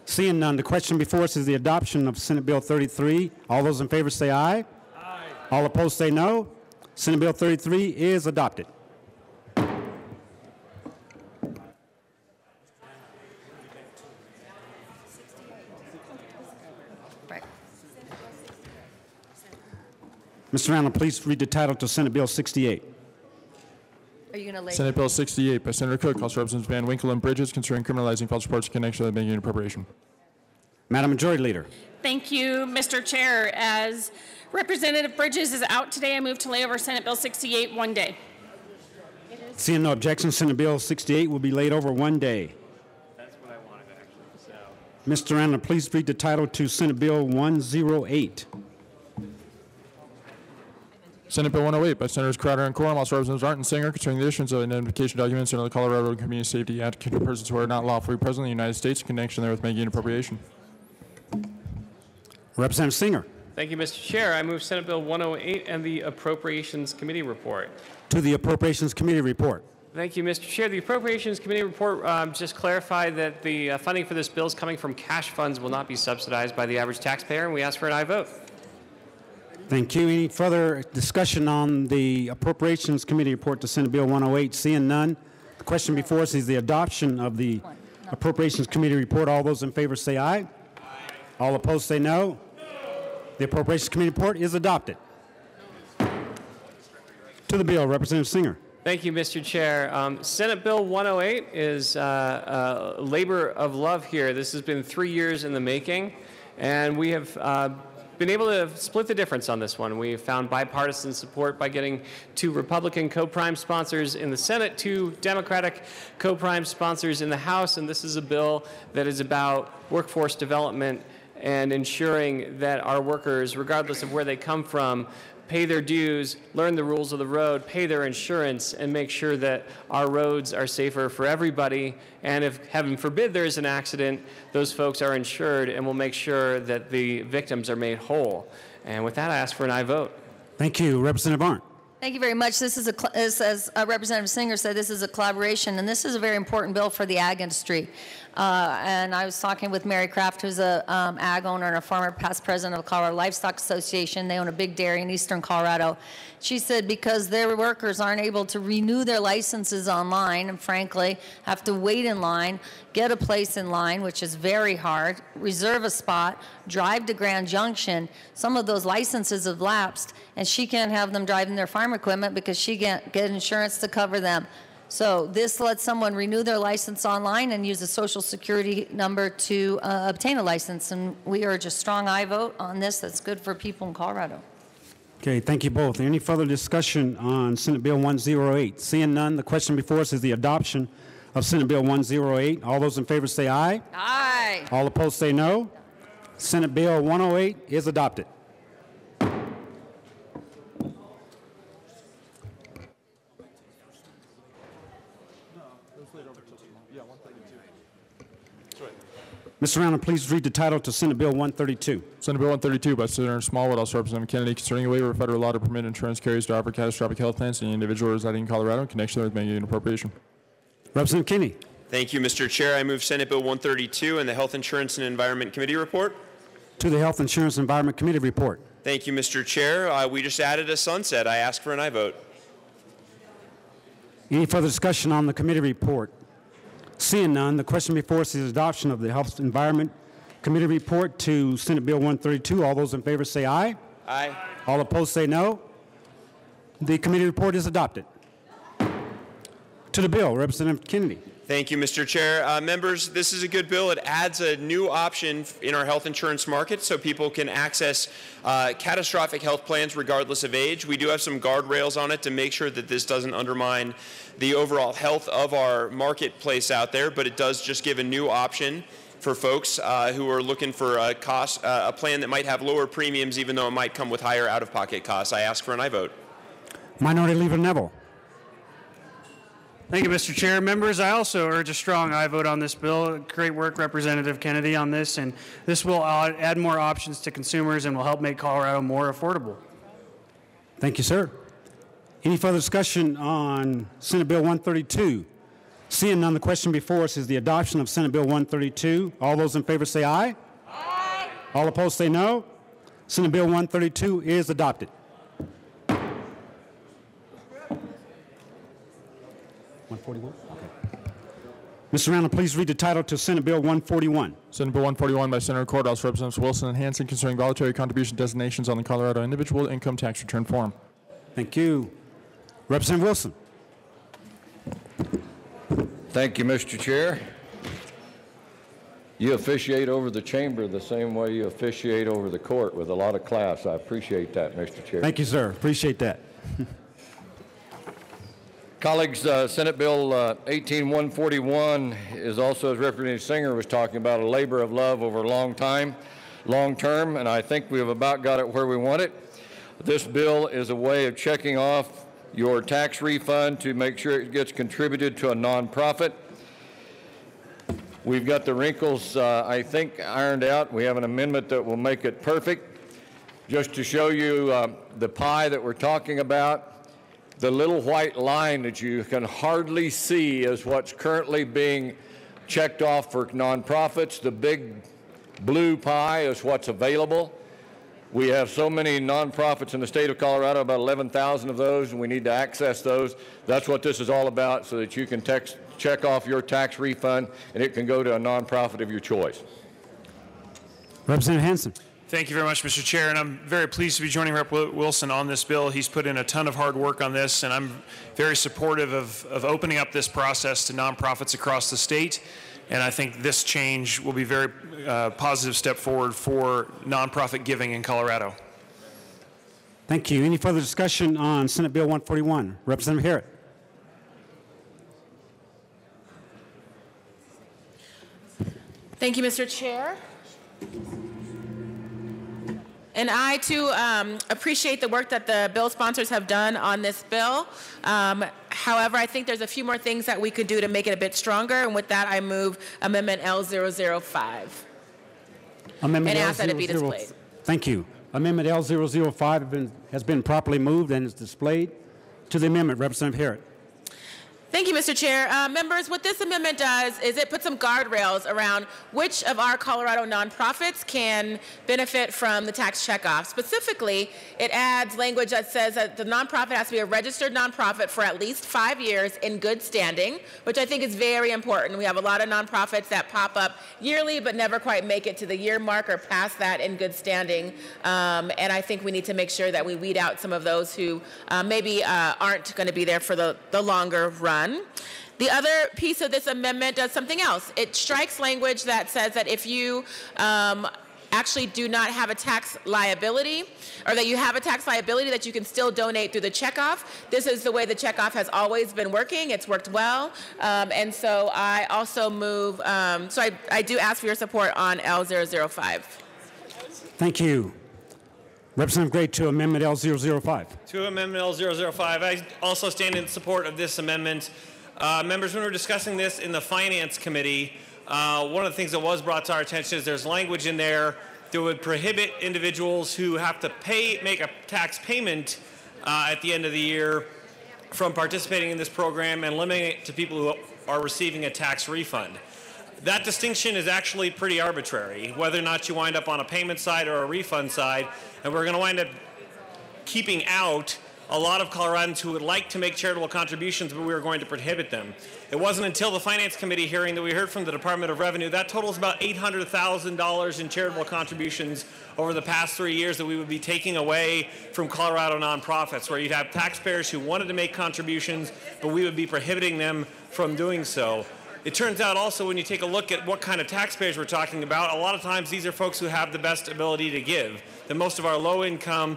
Seeing none, the question before us is the adoption of Senate Bill 33. All those in favor say aye. Aye. All opposed say no. Senate Bill 33 is adopted. Mr. Randall, please read the title to Senate Bill 68. Are you going to lay? Senate Bill 68 by Senator Cook, House Representatives Van Winkle and Bridges, concerning criminalizing false reports in connection with making an appropriation. Madam Majority Leader. Thank you, Mr. Chair. As Representative Bridges is out today, I move to lay over Senate Bill 68 one day. Seeing no objections, Senate Bill 68 will be laid over one day. That's what I wanted, actually. Mr. Randall, please read the title to Senate Bill 108. Senate Bill 108 by Senators Crowder and Quorum, House Representatives Art and Singer, concerning the issuance of identification documents under the Colorado Community Safety Act to persons who are not lawfully present in the United States in connection therewith making an appropriation. Representative Singer. Thank you, Mr. Chair. I move Senate Bill 108 and the Appropriations Committee report. To the Appropriations Committee report. Thank you, Mr. Chair. The Appropriations Committee report just clarified that the funding for this bill is coming from cash funds, will not be subsidized by the average taxpayer, and we ask for an aye vote. Thank you. Any further discussion on the Appropriations Committee report to Senate Bill 108? Seeing none, the question before us is the adoption of the Appropriations Committee report. All those in favor say aye. Aye. All opposed say no. The Appropriations Committee report is adopted. To the bill, Representative Singer. Thank you, Mr. Chair. Senate Bill 108 is a labor of love here. This has been 3 years in the making, and we have been able to split the difference on this one. We found bipartisan support by getting 2 Republican co-prime sponsors in the Senate, 2 Democratic co-prime sponsors in the House, and this is a bill that is about workforce development and ensuring that our workers, regardless of where they come from, pay their dues, learn the rules of the road, pay their insurance, and make sure that our roads are safer for everybody. And if, heaven forbid, there is an accident, those folks are insured, and we'll make sure that the victims are made whole. And with that, I ask for an aye vote. Thank you. Representative Arndt. Thank you very much. This is as Representative Singer said, this is a collaboration, and this is a very important bill for the ag industry. And I was talking with Mary Kraft, who's a ag owner and a former past president of the Colorado Livestock Association. They own a big dairy in eastern Colorado. She said because their workers aren't able to renew their licenses online and frankly have to wait in line, get a place in line, which is very hard, reserve a spot, drive to Grand Junction. Some of those licenses have lapsed, and she can't have them driving their farm equipment because she can't get insurance to cover them. So this lets someone renew their license online and use a social security number to obtain a license. And we urge a strong aye vote on this. That's good for people in Colorado. Okay, thank you both. Any further discussion on Senate Bill 108? Seeing none, the question before us is the adoption of Senate Bill 108. All those in favor say aye. Aye. All opposed say no. Senate Bill 108 is adopted. Mr. Randall, please read the title to Senate Bill 132. Senate Bill 132 by Senator Smallwood, House Representative Kennedy, concerning a waiver of federal law to permit insurance carriers to offer catastrophic health plans to any individual residing in Colorado in connection with making an appropriation. Representative Kennedy. Thank you, Mr. Chair. I move Senate Bill 132 and the Health Insurance and Environment Committee report. To the Health Insurance and Environment Committee report. Thank you, Mr. Chair. We just added a sunset. I ask for an aye vote. Any further discussion on the committee report? Seeing none, the question before us is adoption of the Health Environment Committee report to Senate Bill 132. All those in favor say aye. Aye. All opposed say no. The committee report is adopted. To the bill, Representative Kennedy. Thank you, Mr. Chair. Members, this is a good bill. It adds a new option in our health insurance market so people can access catastrophic health plans regardless of age. We do have some guardrails on it to make sure that this doesn't undermine the overall health of our marketplace out there, but it does just give a new option for folks who are looking for a plan that might have lower premiums even though it might come with higher out-of-pocket costs. I ask for an aye vote. Minority Leader Neville. Thank you, Mr. Chair. Members, I also urge a strong aye vote on this bill. Great work, Representative Kennedy, on this, and this will add more options to consumers and will help make Colorado more affordable. Thank you, sir. Any further discussion on Senate Bill 132? Seeing none, the question before us is the adoption of Senate Bill 132. All those in favor say aye. Aye. All opposed say no. Senate Bill 132 is adopted. 141? Okay. Mr. Randall, please read the title to Senate Bill 141. Senate Bill 141 by Senator Courthouse, Representatives Wilson and Hansen, concerning voluntary contribution designations on the Colorado individual income tax return form. Thank you. Representative Wilson. Thank you, Mr. Chair. You officiate over the chamber the same way you officiate over the court with a lot of class. I appreciate that, Mr. Chair. Thank you, sir. Appreciate that. Colleagues, Senate Bill 18141 is also, as Representative Singer was talking about, a labor of love over a long term, and I think we have about got it where we want it. This bill is a way of checking off your tax refund to make sure it gets contributed to a nonprofit. We've got the wrinkles, I think, ironed out. We have an amendment that will make it perfect. Just to show you the pie that we're talking about, the little white line that you can hardly see is what's currently being checked off for nonprofits. The big blue pie is what's available. We have so many nonprofits in the state of Colorado, about 11,000 of those, and we need to access those. That's what this is all about, so that you can check off your tax refund and it can go to a nonprofit of your choice. Representative Hansen. Thank you very much, Mr. Chair, and I'm very pleased to be joining Rep. Wilson on this bill. He's put in a ton of hard work on this, and I'm very supportive of opening up this process to nonprofits across the state. And I think this change will be a very positive step forward for nonprofit giving in Colorado. Thank you. Any further discussion on Senate Bill 141? Representative Harrod. Thank you, Mr. Chair. And I, too, appreciate the work that the bill sponsors have done on this bill. However, I think there's a few more things that we could do to make it a bit stronger, and with that, I move Amendment L005. Amendment and ask L005. that it be displayed. Thank you. Amendment L005 has been properly moved and is displayed. To the amendment, Representative Harrod. Thank you, Mr. Chair. Members, what this amendment does is it puts some guardrails around which of our Colorado nonprofits can benefit from the tax checkoff. Specifically, it adds language that says that the nonprofit has to be a registered nonprofit for at least 5 years in good standing, which I think is very important. We have a lot of nonprofits that pop up yearly but never quite make it to the year mark or past that in good standing. And I think we need to make sure that we weed out some of those who maybe aren't going to be there for the longer run. The other piece of this amendment does something else. It strikes language that says that if you actually do not have a tax liability, or that you have a tax liability, that you can still donate through the checkoff. This is the way the checkoff has always been working. It's worked well. And so I also move, so I do ask for your support on L005. Thank you. Representative Gray to Amendment L005. To Amendment L005, I also stand in support of this amendment. Members, when we're discussing this in the Finance Committee, one of the things that was brought to our attention is there's language in there that would prohibit individuals who have to make a tax payment at the end of the year from participating in this program and limiting it to people who are receiving a tax refund. That distinction is actually pretty arbitrary, whether or not you wind up on a payment side or a refund side, and we're going to wind up keeping out a lot of Coloradans who would like to make charitable contributions, but we are going to prohibit them. It wasn't until the Finance Committee hearing that we heard from the Department of Revenue that totals about $800,000 in charitable contributions over the past 3 years that we would be taking away from Colorado nonprofits, where you'd have taxpayers who wanted to make contributions, but we would be prohibiting them from doing so. It turns out also when you take a look at what kind of taxpayers we're talking about, a lot of times these are folks who have the best ability to give. That most of our low-income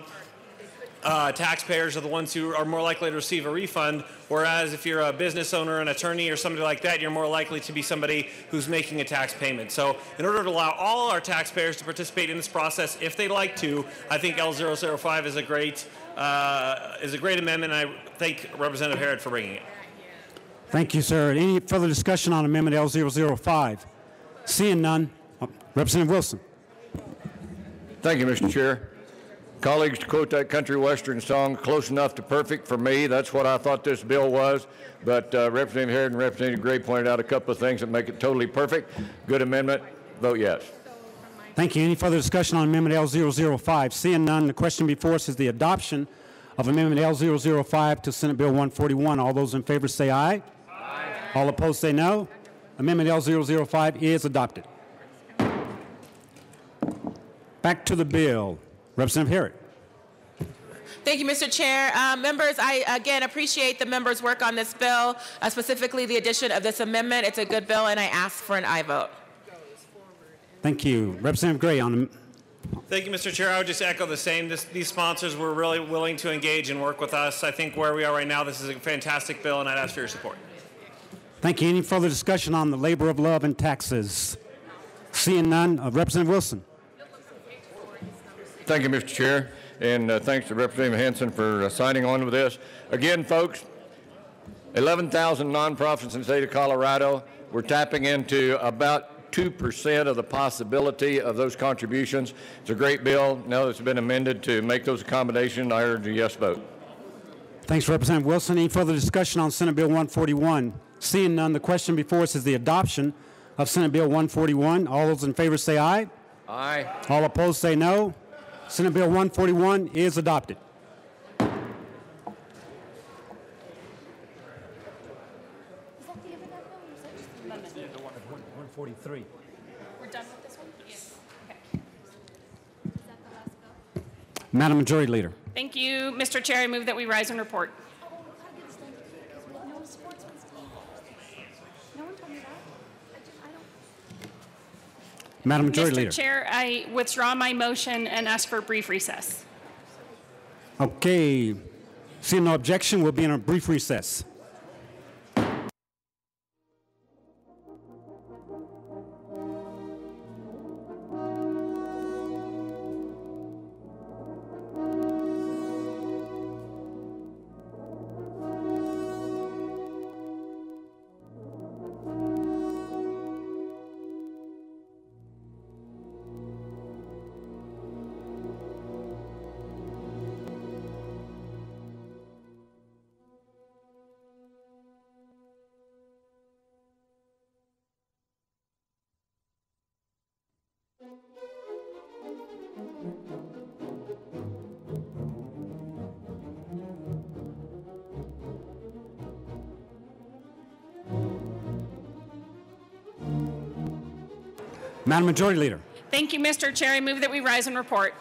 taxpayers are the ones who are more likely to receive a refund, whereas if you're a business owner, an attorney, or somebody like that, you're more likely to be somebody who's making a tax payment. So in order to allow all our taxpayers to participate in this process, if they'd like to, I think L005 is a great amendment, and I thank Representative Harrod for bringing it. Thank you, sir. Any further discussion on Amendment L005? Seeing none, Representative Wilson. Thank you, Mr. Chair. Colleagues, to quote that country western song, close enough to perfect for me. That's what I thought this bill was. But Representative Harrod and Representative Gray pointed out a couple of things that make it totally perfect. Good amendment. Vote yes. Thank you. Any further discussion on Amendment L005? Seeing none, the question before us is the adoption of Amendment L005 to Senate Bill 141. All those in favor say aye. Aye. All opposed say no. Amendment L005 is adopted. Back to the bill. Representative Harrod. Thank you, Mr. Chair. Members, I again appreciate the members' work on this bill, specifically the addition of this amendment. It's a good bill, and I ask for an aye vote. Thank you. Representative Gray on Thank you, Mr. Chair. I would just echo the same. These sponsors were really willing to engage and work with us. I think where we are right now, this is a fantastic bill, and I'd ask for your support. Thank you. Any further discussion on the labor of love and taxes? Seeing none, Representative Wilson. Thank you, Mr. Chair, and thanks to Representative Hansen for signing on with this. Again, folks, 11,000 nonprofits in the state of Colorado. We're tapping into about 2% of the possibility of those contributions. It's a great bill. Now that it's been amended to make those accommodations, I urge a yes vote. Thanks, Representative Wilson. Any further discussion on Senate Bill 141? Seeing none, the question before us is the adoption of Senate Bill 141. All those in favor say aye. Aye. All opposed say no. Senate Bill 141 is adopted. We're done with this one? Yes. Okay. Madam Majority Leader. Thank you, Mr. Chair. I move that we rise and report. Madam Majority Mr. Leader. Chair, I withdraw my motion and ask for a brief recess. Okay. Seeing no objection, we'll be in a brief recess. Madam Majority Leader. Thank you, Mr. Chair. I move that we rise and report.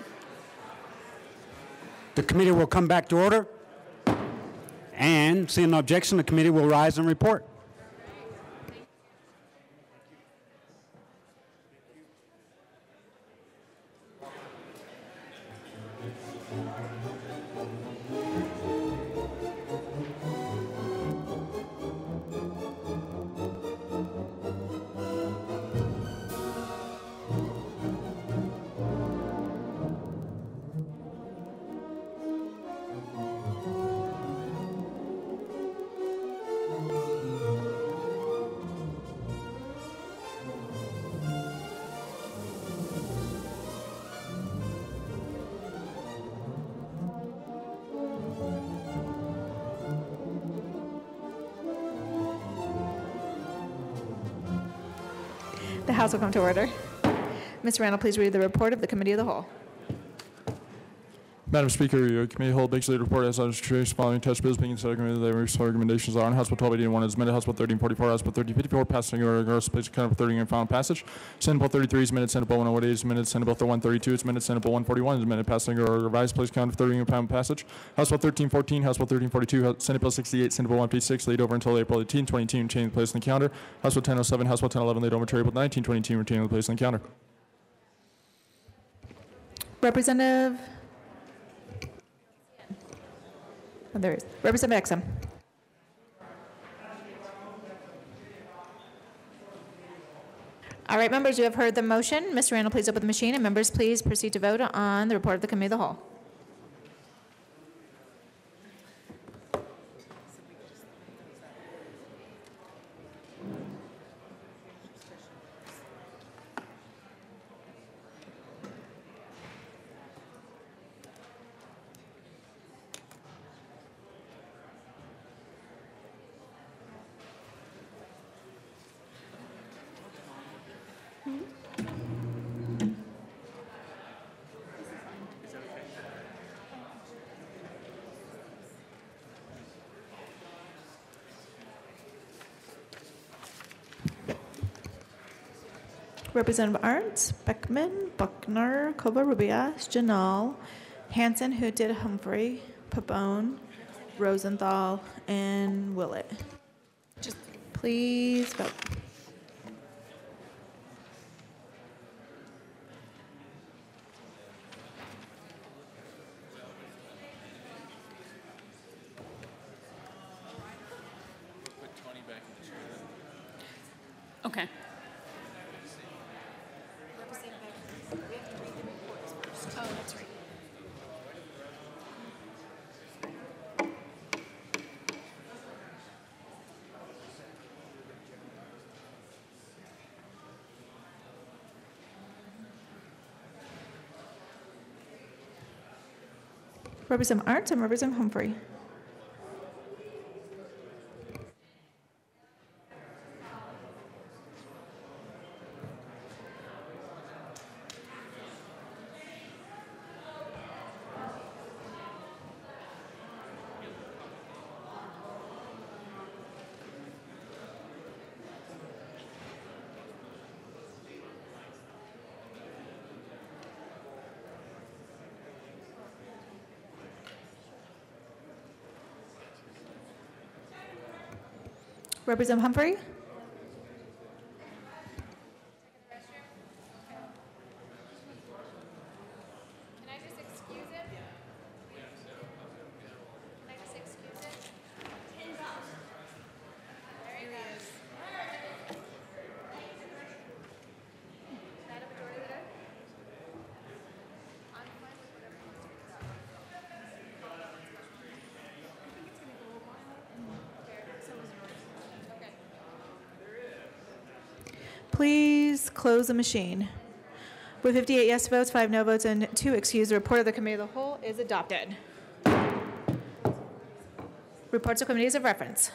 The committee will come back to order. And seeing no objection, the committee will rise and report. The House will come to order. Ms. Randall, please read the report of the Committee of the Whole. Madam Speaker, your committee whole makes the report as under trace following touch bills being considered committee. The recommendations are on House Bill 1281 is amended, House Bill 1344, House Bill 1354, passing order, regardless of place account for 30 and final passage. Senate Bill 33 is amended, Senate Bill 108 is amended, Senate Bill 132 is amended, Senate Bill 141 is amended, passing order, revised place account for 30 and final passage. House Bill 1314, House Bill 1342, Senate Bill 68, Senate Bill 156 laid over until April 18, 2022, change the place in the calendar. House Bill 1007, House Bill 1011 laid over until April 19, 2022, retaining the place in the calendar. Representative. Oh, there is. Representative Exum. All right, members, you have heard the motion. Mr. Randall, please open the machine, and members, please proceed to vote on the report of the Committee of the Whole. Representative Arndt, Beckman, Buckner, Covarrubias, Janal, Hansen, Hooted, Humphrey, Pabon, Rosenthal, and Willett. Just please vote. Okay. Representative Arndt and Representative Humphrey. Representative Humphrey. Please close the machine. With 58 yes votes, 5 no votes, and 2 excused, the report of the Committee of the Whole is adopted. Reports of committees of reference.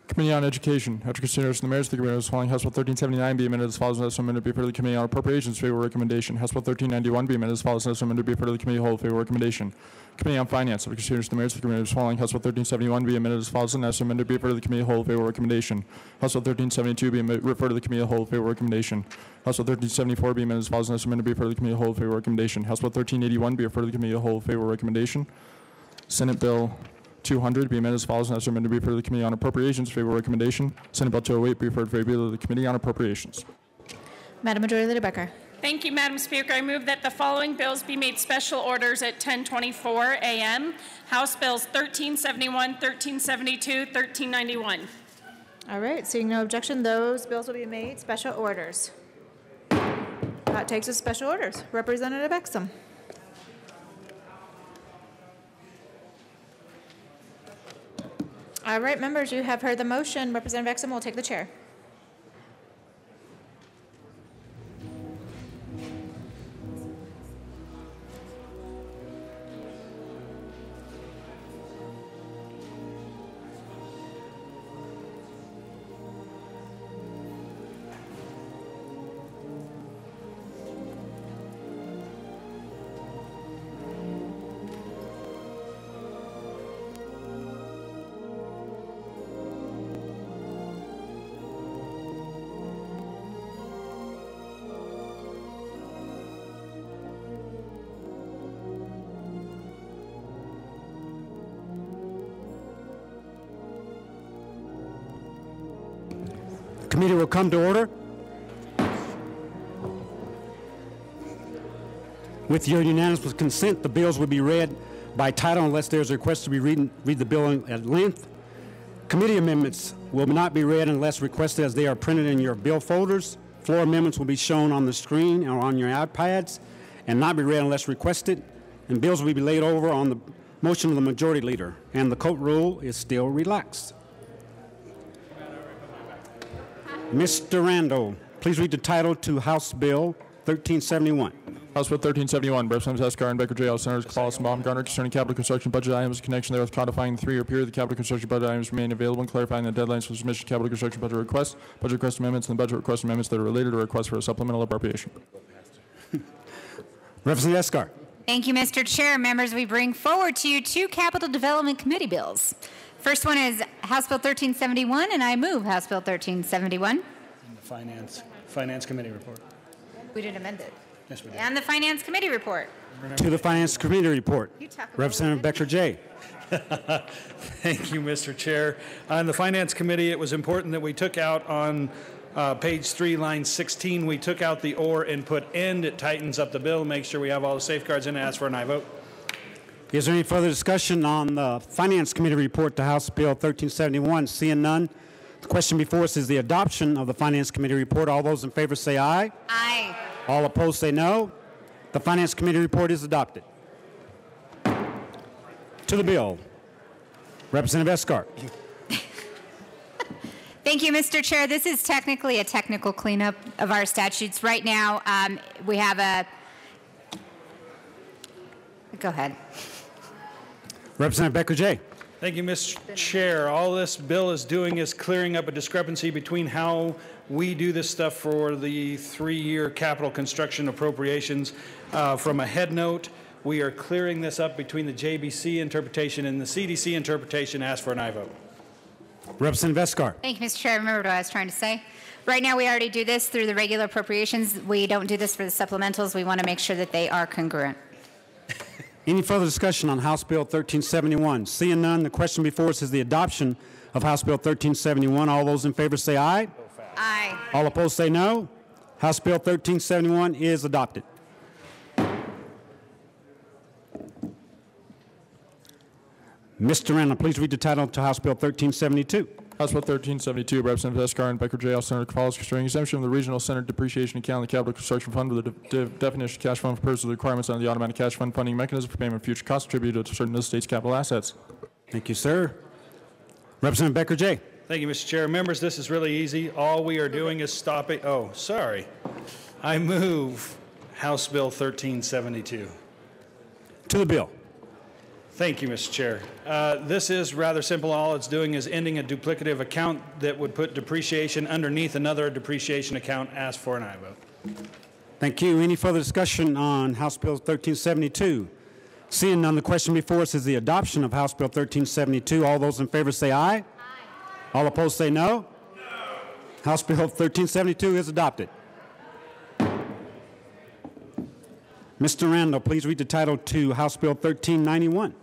Committee on Education. After consideration of the merits of the committee, following House Bill 1379 be amended as follows, and as amended be referred to the Committee on Appropriations. Favorable recommendation. House Bill 1391 be amended as follows, and as amended be referred to the Committee of the Whole. Favorable recommendation. Committee on Finance. After consideration of the merits of the committee, following House Bill 1371 be amended as follows, and as amended be referred to the Committee of the Whole. Favorable recommendation. House Bill 1372 be referred to the Committee of the Whole. Favorable recommendation. House Bill 1374 be amended as follows, and as amended be referred to the Committee of the Whole. Favorable recommendation. House Bill 1381 be referred to the Committee of the Whole. Favorable recommendation. Senate Bill 200 be amended as follows, and as amended be referred to the Committee on Appropriations. Favorable recommendation. Senate Bill 208 be referred favorably to the Committee on Appropriations. Madam Majority Leader Becker. Thank you, Madam Speaker. I move that the following bills be made special orders at 10:24 a.m. House Bills 1371, 1372, 1391. All right, seeing no objection, those bills will be made special orders. That takes us special orders. Representative Exum. All right, members, you have heard the motion. Representative Exum will take the chair. Committee will come to order. With your unanimous consent, the bills will be read by title unless there's a request to read the bill at length. Committee amendments will not be read unless requested as they are printed in your bill folders. Floor amendments will be shown on the screen or on your iPads and not be read unless requested. And bills will be laid over on the motion of the majority leader. And the court rule is still relaxed. Mr. Randall, please read the title to House Bill 1371. House Bill 1371, Representatives Escar and Becker J. House Senators Claus and Baumgartner concerning capital construction budget items in connection therewith codifying the 3-year period the capital construction budget items remain available and clarifying the deadlines for submission of capital construction budget request amendments, and the budget request amendments that are related to requests for a supplemental appropriation. Representative Escar. Thank you, Mr. Chair. Members, we bring forward to you 2 Capital Development Committee bills. First one is House Bill 1371, and I move House Bill 1371. And the Finance Committee report. We didn't amend it. Yes, we did. And the Finance Committee report. To the Finance Committee report. Representative Becker J. Thank you, Mr. Chair. On the Finance Committee, it was important that we took out on page 3, line 16, we took out the or and put end. It tightens up the bill, makes sure we have all the safeguards in it. Ask for an aye vote. Is there any further discussion on the Finance Committee report to House Bill 1371? Seeing none, the question before us is the adoption of the Finance Committee report. All those in favor say aye. Aye. All opposed say no. The Finance Committee report is adopted. To the bill. Representative Escar. Thank you, Mr. Chair. This is technically a technical cleanup of our statutes. Right now, we have a... Go ahead. Representative Becker-Jay. Thank you, Mr. Chair. All this bill is doing is clearing up a discrepancy between how we do this stuff for the 3-year capital construction appropriations. From a head note, we are clearing this up between the JBC interpretation and the CDC interpretation. Ask for an aye vote. Representative Escar. Thank you, Mr. Chair. I remembered what I was trying to say. Right now, we already do this through the regular appropriations. We don't do this for the supplementals. We want to make sure that they are congruent. Any further discussion on House Bill 1371? Seeing none, the question before us is the adoption of House Bill 1371. All those in favor say aye. Aye. All opposed say no. House Bill 1371 is adopted. Mr. Randall, please read the title to House Bill 1372. House Bill 1372, Representative Escar and Becker-Jay, all Senator follows concerning exemption of the Regional Center Depreciation Account of the Capital Construction Fund with the definition of cash fund for purposes of the requirements under the automatic cash fund funding mechanism for payment of future costs attributed to certain of the state's capital assets. Thank you, sir. Representative Becker-Jay. Thank you, Mr. Chair. Members, this is really easy. All we are doing is stopping. Oh, sorry. I move House Bill 1372. To the bill. Thank you, Mr. Chair. This is rather simple. All it's doing is ending a duplicative account that would put depreciation underneath another depreciation account. Ask for an aye vote. Thank you. Any further discussion on House Bill 1372? Seeing none, the question before us is the adoption of House Bill 1372. All those in favor say aye. Aye. All opposed say no. House Bill 1372 is adopted. Mr. Randall, please read the title to House Bill 1391.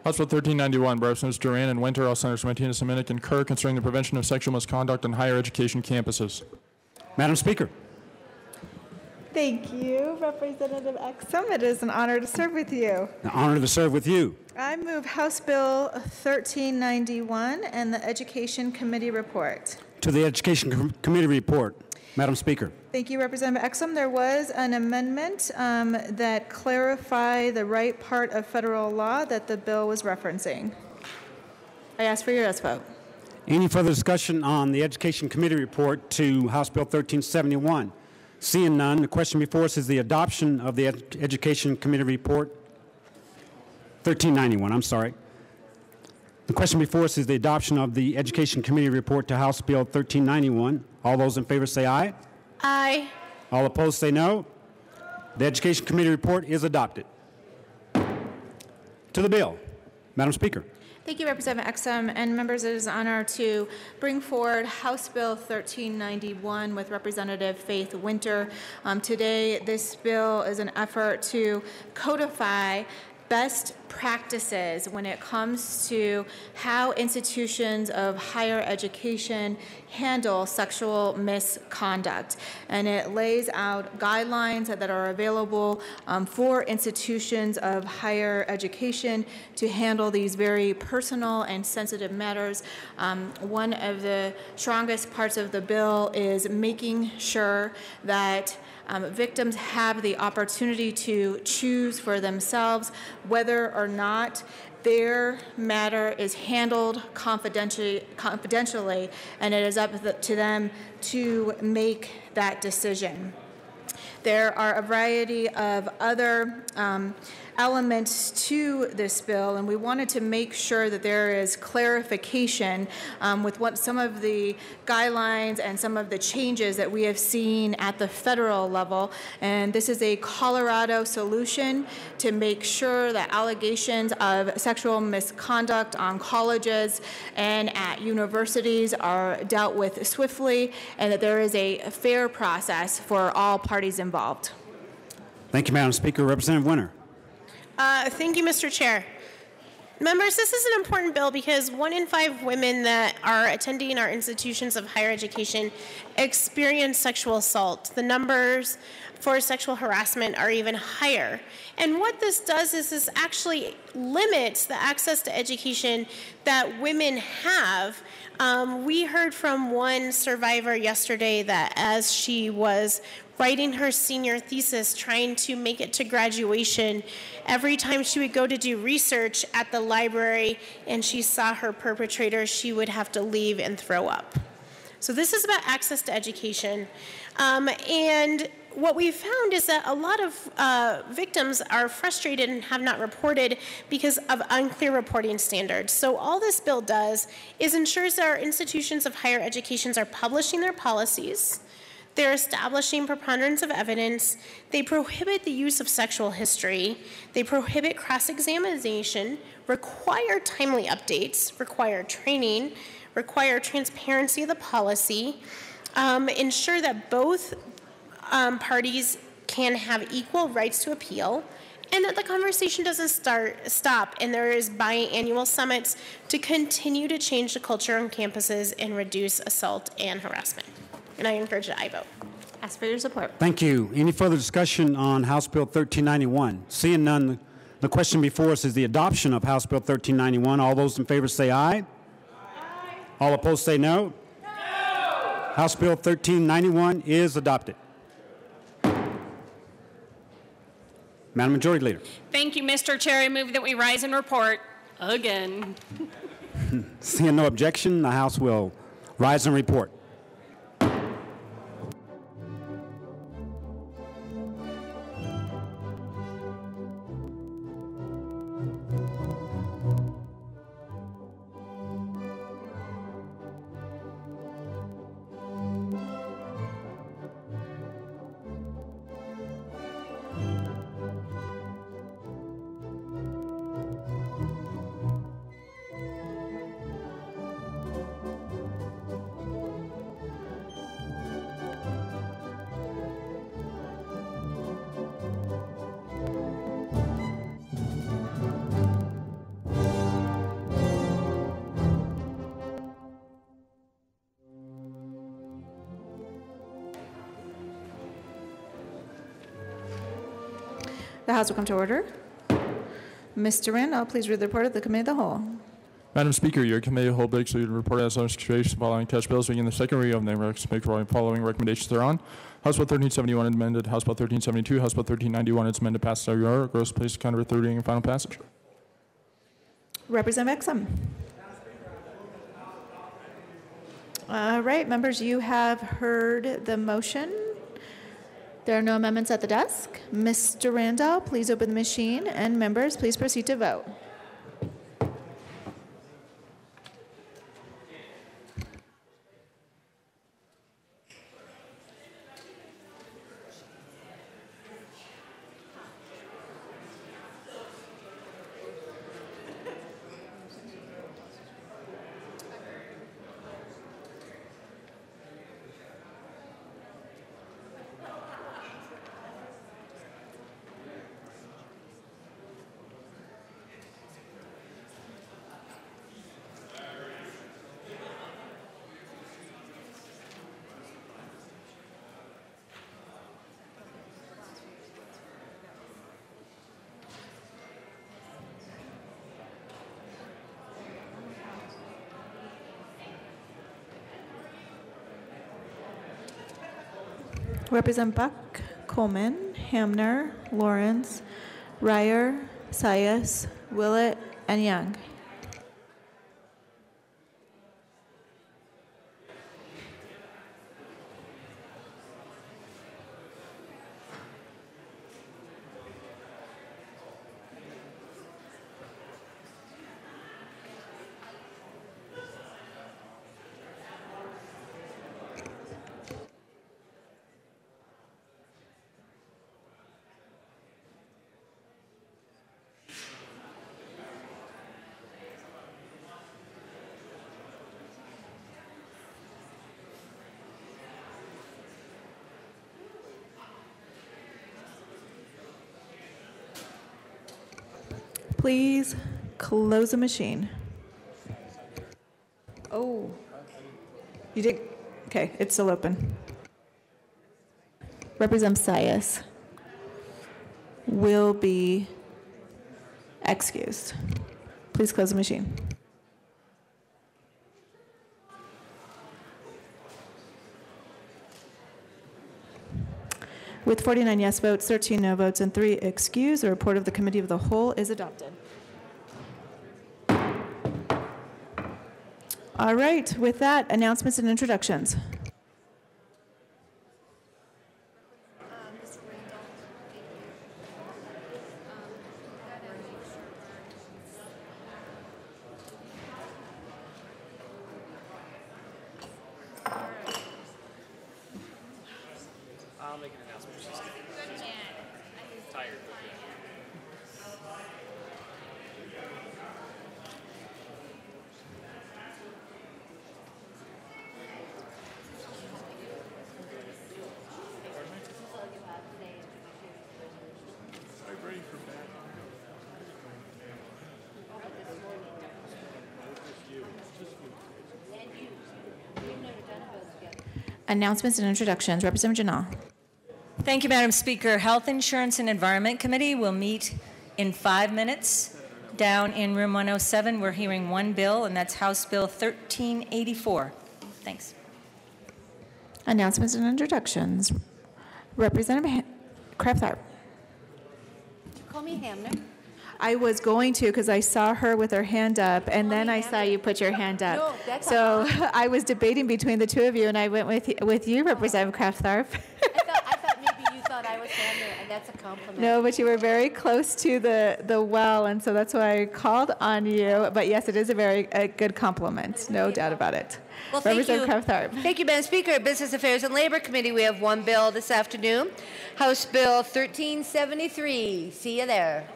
House Bill 1391, Representatives Duran and Winter, all Senators Martinez and Minnick concur concerning the prevention of sexual misconduct on higher education campuses. Madam Speaker. Thank you, Representative Exum. It is an honor to serve with you. An honor to serve with you. I move House Bill 1391 and the Education Committee report. To the Education Committee report. Madam Speaker. Thank you, Representative Exum. There was an amendment that clarified the right part of federal law that the bill was referencing. I ask for your yes vote. Any further discussion on the Education Committee report to House Bill 1371? Seeing none, the question before us is the adoption of the Education Committee report. 1391, I'm sorry. The question before us is the adoption of the Education Committee report to House Bill 1391. All those in favor say aye. Aye. All opposed say no. The Education Committee report is adopted. To the bill. Madam Speaker. Thank you, Representative Exum. And members, it is an honor to bring forward House Bill 1391 with Representative Faith Winter. Today, this bill is an effort to codify best practices when it comes to how institutions of higher education handle sexual misconduct. And it lays out guidelines that are available for institutions of higher education to handle these very personal and sensitive matters. One of the strongest parts of the bill is making sure that victims have the opportunity to choose for themselves whether or not their matter is handled confidentially, and it is up to them to make that decision. There are a variety of other elements to this bill, and we wanted to make sure that there is clarification with what some of the guidelines and some of the changes that we have seen at the federal level. And this is a Colorado solution to make sure that allegations of sexual misconduct on colleges and at universities are dealt with swiftly, and that there is a fair process for all parties involved. Thank you, Madam Speaker. Representative Winter. Thank you, Mr. Chair. Members, this is an important bill because 1 in 5 women that are attending our institutions of higher education experience sexual assault. The numbers for sexual harassment are even higher. And what this does is this actually limits the access to education that women have. We heard from one survivor yesterday that as she was writing her senior thesis, trying to make it to graduation, every time she would go to do research at the library and she saw her perpetrator, she would have to leave and throw up. So this is about access to education. And what we found is that a lot of victims are frustrated and have not reported because of unclear reporting standards. So all this bill does is ensures that our institutions of higher education are publishing their policies. They're establishing preponderance of evidence. They prohibit the use of sexual history. They prohibit cross-examination, require timely updates, require training, require transparency of the policy, ensure that both parties can have equal rights to appeal, and that the conversation doesn't stop, and there is biannual summits to continue to change the culture on campuses and reduce assault and harassment. And I encourage that I vote. Ask for your support. Thank you. Any further discussion on House Bill 1391? Seeing none, the question before us is the adoption of House Bill 1391. All those in favor say aye. Aye. All opposed say no. No. House Bill 1391 is adopted. Madam Majority Leader. Thank you, Mr. Chair. I move that we rise and report again. Seeing no objection, the House will rise and report. The House will come to order. Mr. Randall, please read the report of the Committee of the Whole. Madam Speaker, your Committee of the Whole begs you to report as on situation following attached bills begin the second reading of the following recommendations thereon. House Bill 1371 amended, House Bill 1372, House Bill 1391 is amended, passed by your gross place counter third reading and final passage. Representative Exum. All right, members, you have heard the motion. There are no amendments at the desk. Mr. Randall, please open the machine, and members, please proceed to vote. Representative Buck, Coleman, Hamner, Lawrence, Ryer, Sias, Willett, and Young. Please close the machine. Oh. You did? Okay, it's still open. Representative Sias will be excused. Please close the machine. With 49 yes votes, 13 no votes, and 3 excused, the report of the Committee of the Whole is adopted. All right, with that, announcements and introductions. I'll make an announcement. She's tired. Announcements and introductions. Representative Janal. Thank you, Madam Speaker. Health Insurance and Environment Committee will meet in 5 minutes down in room 107. We're hearing one bill, and that's House Bill 1384. Thanks. Announcements and introductions. Representative Kraft-Tharp. Call me Hamner. I was going to because I saw her with her hand up, and then I saw you put your hand up. No, that's so I was debating between the two of you, and I went with you, Representative Kraft-Tharp. I thought maybe you thought I was Hamner, and that's a compliment. No, but you were very close to the well, and so that's why I called on you. But yes, it is a good compliment, no doubt about it. Well, thank you. Representative Kraft-Tharp. Thank you, Madam Speaker. Business Affairs and Labor Committee, we have one bill this afternoon, House Bill 1373. See you there.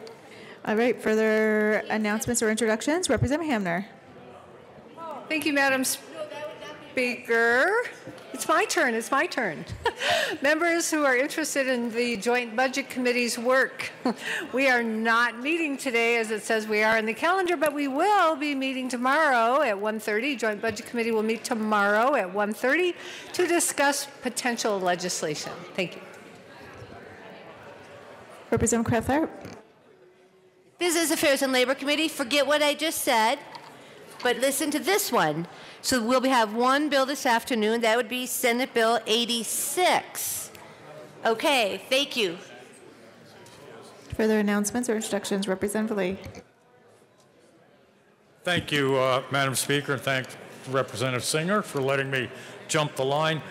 All right, further announcements or introductions? Representative Hamner. Thank you, Madam Speaker. It's my turn. It's my turn. Members who are interested in the Joint Budget Committee's work, we are not meeting today as it says we are in the calendar, but we will be meeting tomorrow at 1:30. Joint Budget Committee will meet tomorrow at 1:30 to discuss potential legislation. Thank you. Representative Kraft-Tharp. Business Affairs and Labor Committee, forget what I just said, but listen to this one. So we'll have one bill this afternoon. That would be Senate Bill 86. Okay, thank you. Further announcements or introductions? Representative Lee. Thank you, Madam Speaker, and thank Representative Singer for letting me jump the line.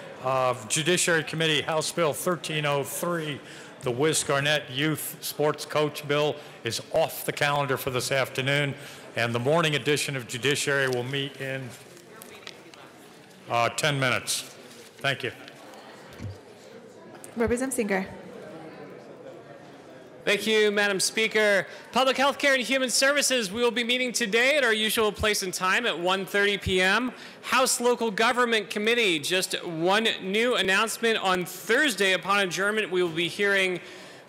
Judiciary Committee, House Bill 1303. The Wiz Garnett Youth Sports Coach Bill is off the calendar for this afternoon, and the morning edition of Judiciary will meet in 10 minutes. Thank you. Representative Singer. Thank you, Madam Speaker. Public Health Care and Human Services, we will be meeting today at our usual place and time at 1:30 p.m. House Local Government Committee, just one new announcement. On Thursday, upon adjournment, we will be hearing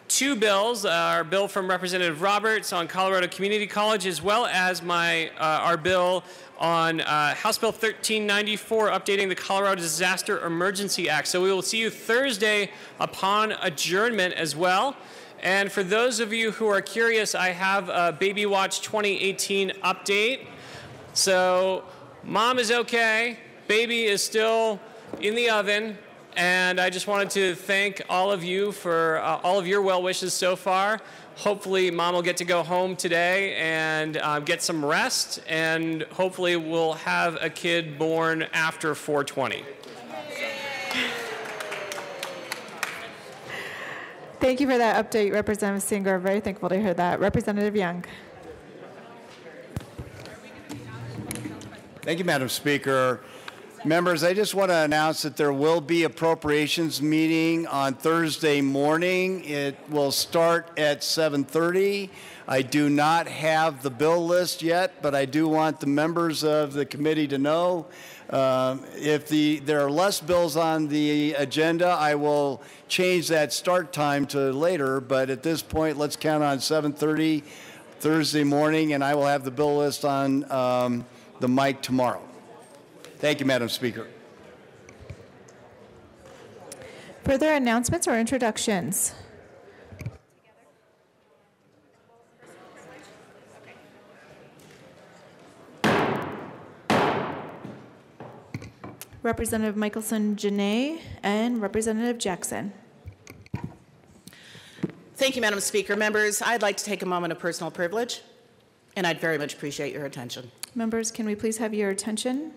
two bills, our bill from Representative Roberts on Colorado Community College, as well as our bill on House Bill 1394, updating the Colorado Disaster Emergency Act. So we will see you Thursday upon adjournment as well. And for those of you who are curious, I have a Baby Watch 2018 update. So mom is okay, baby is still in the oven, and I just wanted to thank all of you for all of your well wishes so far. Hopefully mom will get to go home today and get some rest, and hopefully we'll have a kid born after 4/20. Thank you for that update, Representative Singer. Very thankful to hear that. Representative Young. Thank you, Madam Speaker. Members, I just want to announce that there will be appropriations meeting on Thursday morning. It will start at 7:30. I do not have the bill list yet, but I do want the members of the committee to know. If there are less bills on the agenda, I will change that start time to later, but at this point, let's count on 7:30 Thursday morning, and I will have the bill list on the mic tomorrow. Thank you, Madam Speaker. Further announcements or introductions? Representative Michelson Janae and Representative Jackson. Thank you, Madam Speaker. Members, I'd like to take a moment of personal privilege, and I'd very much appreciate your attention. Members, can we please have your attention?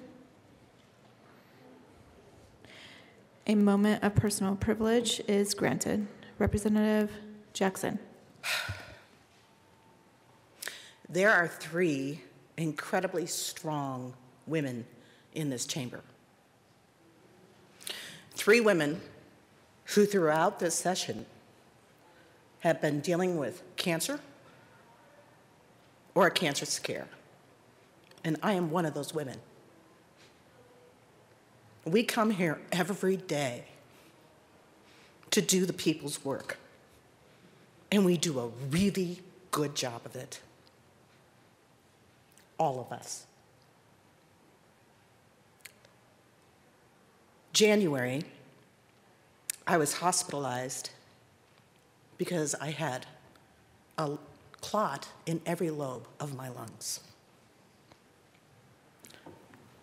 A moment of personal privilege is granted. Representative Jackson. There are 3 incredibly strong women in this chamber. 3 women who throughout this session have been dealing with cancer or a cancer scare. And I am one of those women. We come here every day to do the people's work. And we do a really good job of it. All of us. January, I was hospitalized because I had a clot in every lobe of my lungs.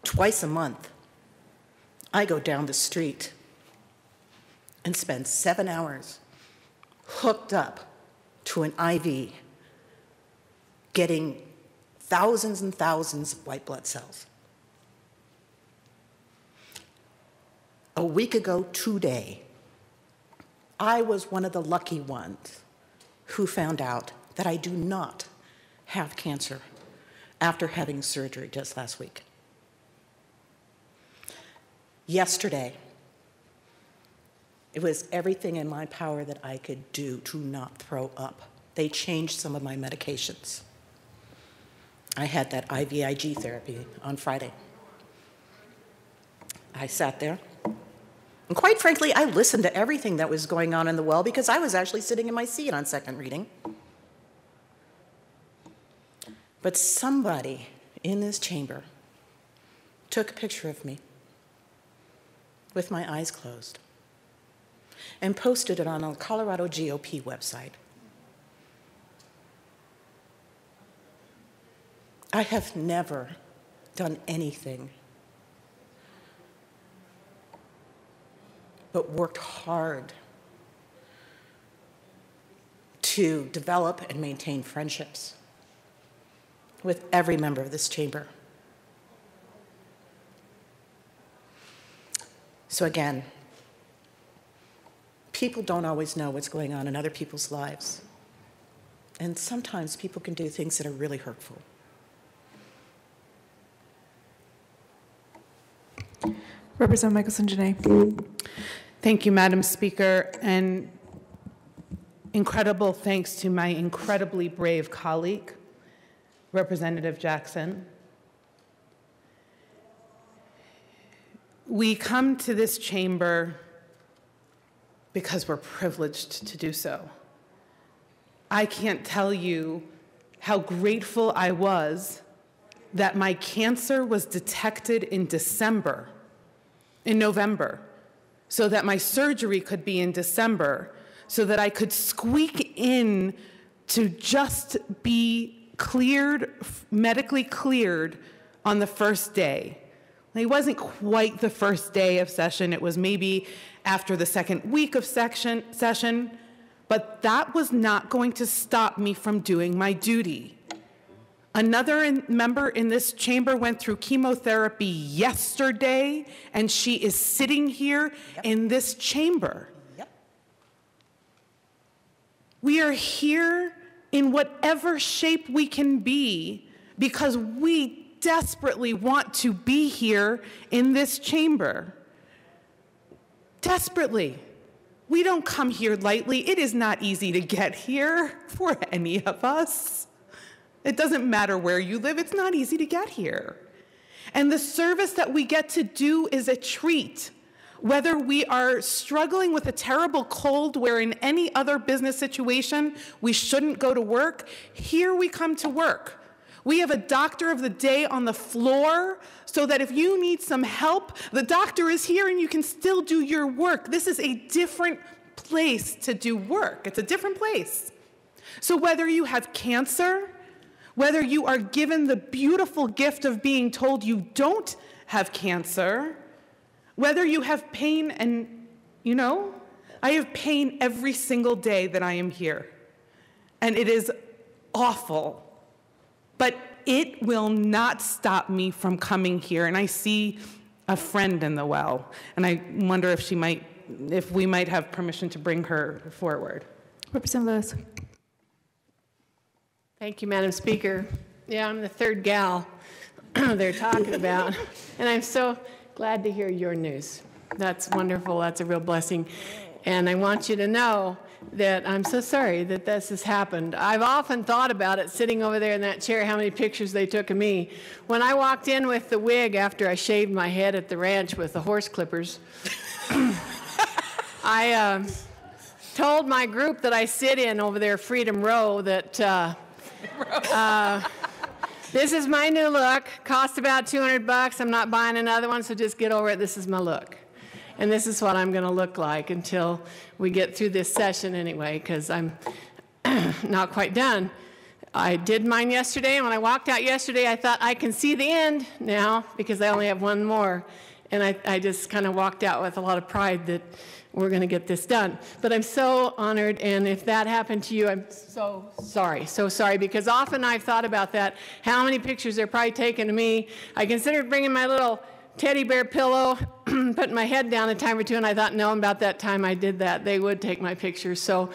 Twice a month, I go down the street and spend 7 hours hooked up to an IV, getting thousands and thousands of white blood cells. A week ago today, I was one of the lucky ones who found out that I do not have cancer after having surgery just last week. Yesterday, it was everything in my power that I could do to not throw up. They changed some of my medications. I had that IVIG therapy on Friday. I sat there. And quite frankly, I listened to everything that was going on in the well because I was actually sitting in my seat on second reading. But somebody in this chamber took a picture of me with my eyes closed and posted it on a Colorado GOP website. I have never done anything but worked hard to develop and maintain friendships with every member of this chamber. So again, people don't always know what's going on in other people's lives. And sometimes people can do things that are really hurtful. Representative Michelson Janae. Thank you, Madam Speaker, and incredible thanks to my incredibly brave colleague, Representative Jackson. We come to this chamber because we're privileged to do so. I can't tell you how grateful I was that my cancer was detected in November, so that my surgery could be in December, so that I could squeak in to just be cleared, medically cleared on the first day. It wasn't quite the first day of session, it was maybe after the second week of session, but that was not going to stop me from doing my duty. Another member in this chamber went through chemotherapy yesterday, and she is sitting here in this chamber. We are here in whatever shape we can be because we desperately want to be here in this chamber. Desperately. We don't come here lightly. It is not easy to get here for any of us. It doesn't matter where you live, it's not easy to get here. And the service that we get to do is a treat. Whether we are struggling with a terrible cold where in any other business situation we shouldn't go to work, here we come to work. We have a doctor of the day on the floor so that if you need some help, the doctor is here and you can still do your work. This is a different place to do work. It's a different place. So whether you have cancer, whether you are given the beautiful gift of being told you don't have cancer, whether you have pain, and you know, I have pain every single day that I am here. And it is awful. But it will not stop me from coming here. And I see a friend in the well. And I wonder if we might have permission to bring her forward. Representative Lewis. Thank you, Madam Speaker. Yeah, I'm the third gal they're talking about. And I'm so glad to hear your news. That's wonderful. That's a real blessing. And I want you to know that I'm so sorry that this has happened. I've often thought about it sitting over there in that chair, how many pictures they took of me. When I walked in with the wig after I shaved my head at the ranch with the horse clippers, I told my group that I sit in over there, Freedom Row, that this is my new look. Cost about $200. I'm not buying another one, so just get over it. This is my look. And this is what I'm going to look like until we get through this session anyway, because I'm not quite done. I did mine yesterday, and when I walked out yesterday, I thought I can see the end now because I only have one more. And I just kind of walked out with a lot of pride that we're going to get this done. But I'm so honored, and if that happened to you, I'm so sorry, because often I've thought about that, how many pictures they're probably taken of me. I considered bringing my little teddy bear pillow, putting my head down a time or two, and I thought, no, about that time I did that, they would take my pictures. So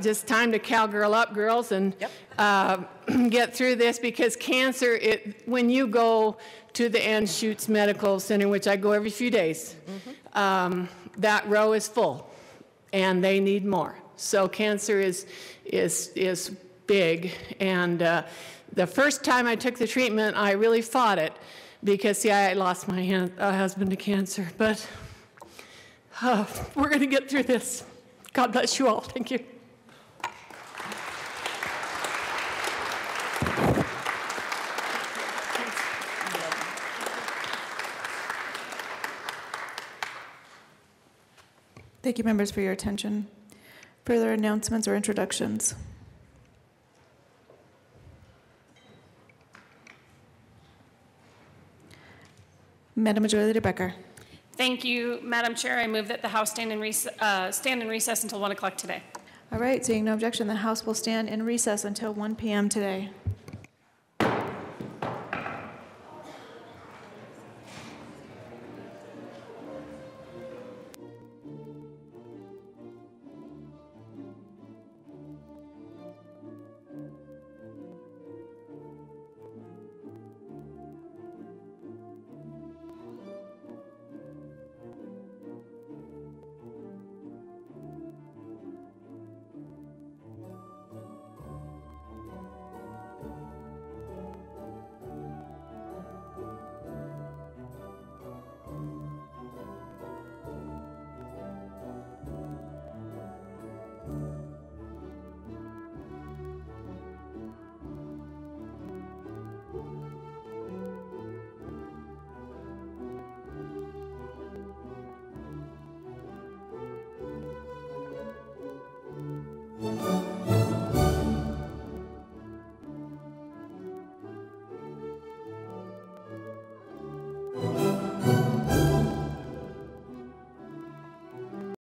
just time to cowgirl up, girls, and get through this, because cancer, when you go to the Anschutz Medical Center, which I go every few days, that row is full, and they need more. So cancer is big, and the first time I took the treatment, I really fought it, because, see, I lost my husband to cancer. But we're going to get through this. God bless you all. Thank you. Thank you, members, for your attention. Further announcements or introductions? Madam Majority Leader Becker. Thank you, Madam Chair. I move that the House stand in recess until 1 o'clock today. All right, seeing no objection, the House will stand in recess until 1 p.m. today.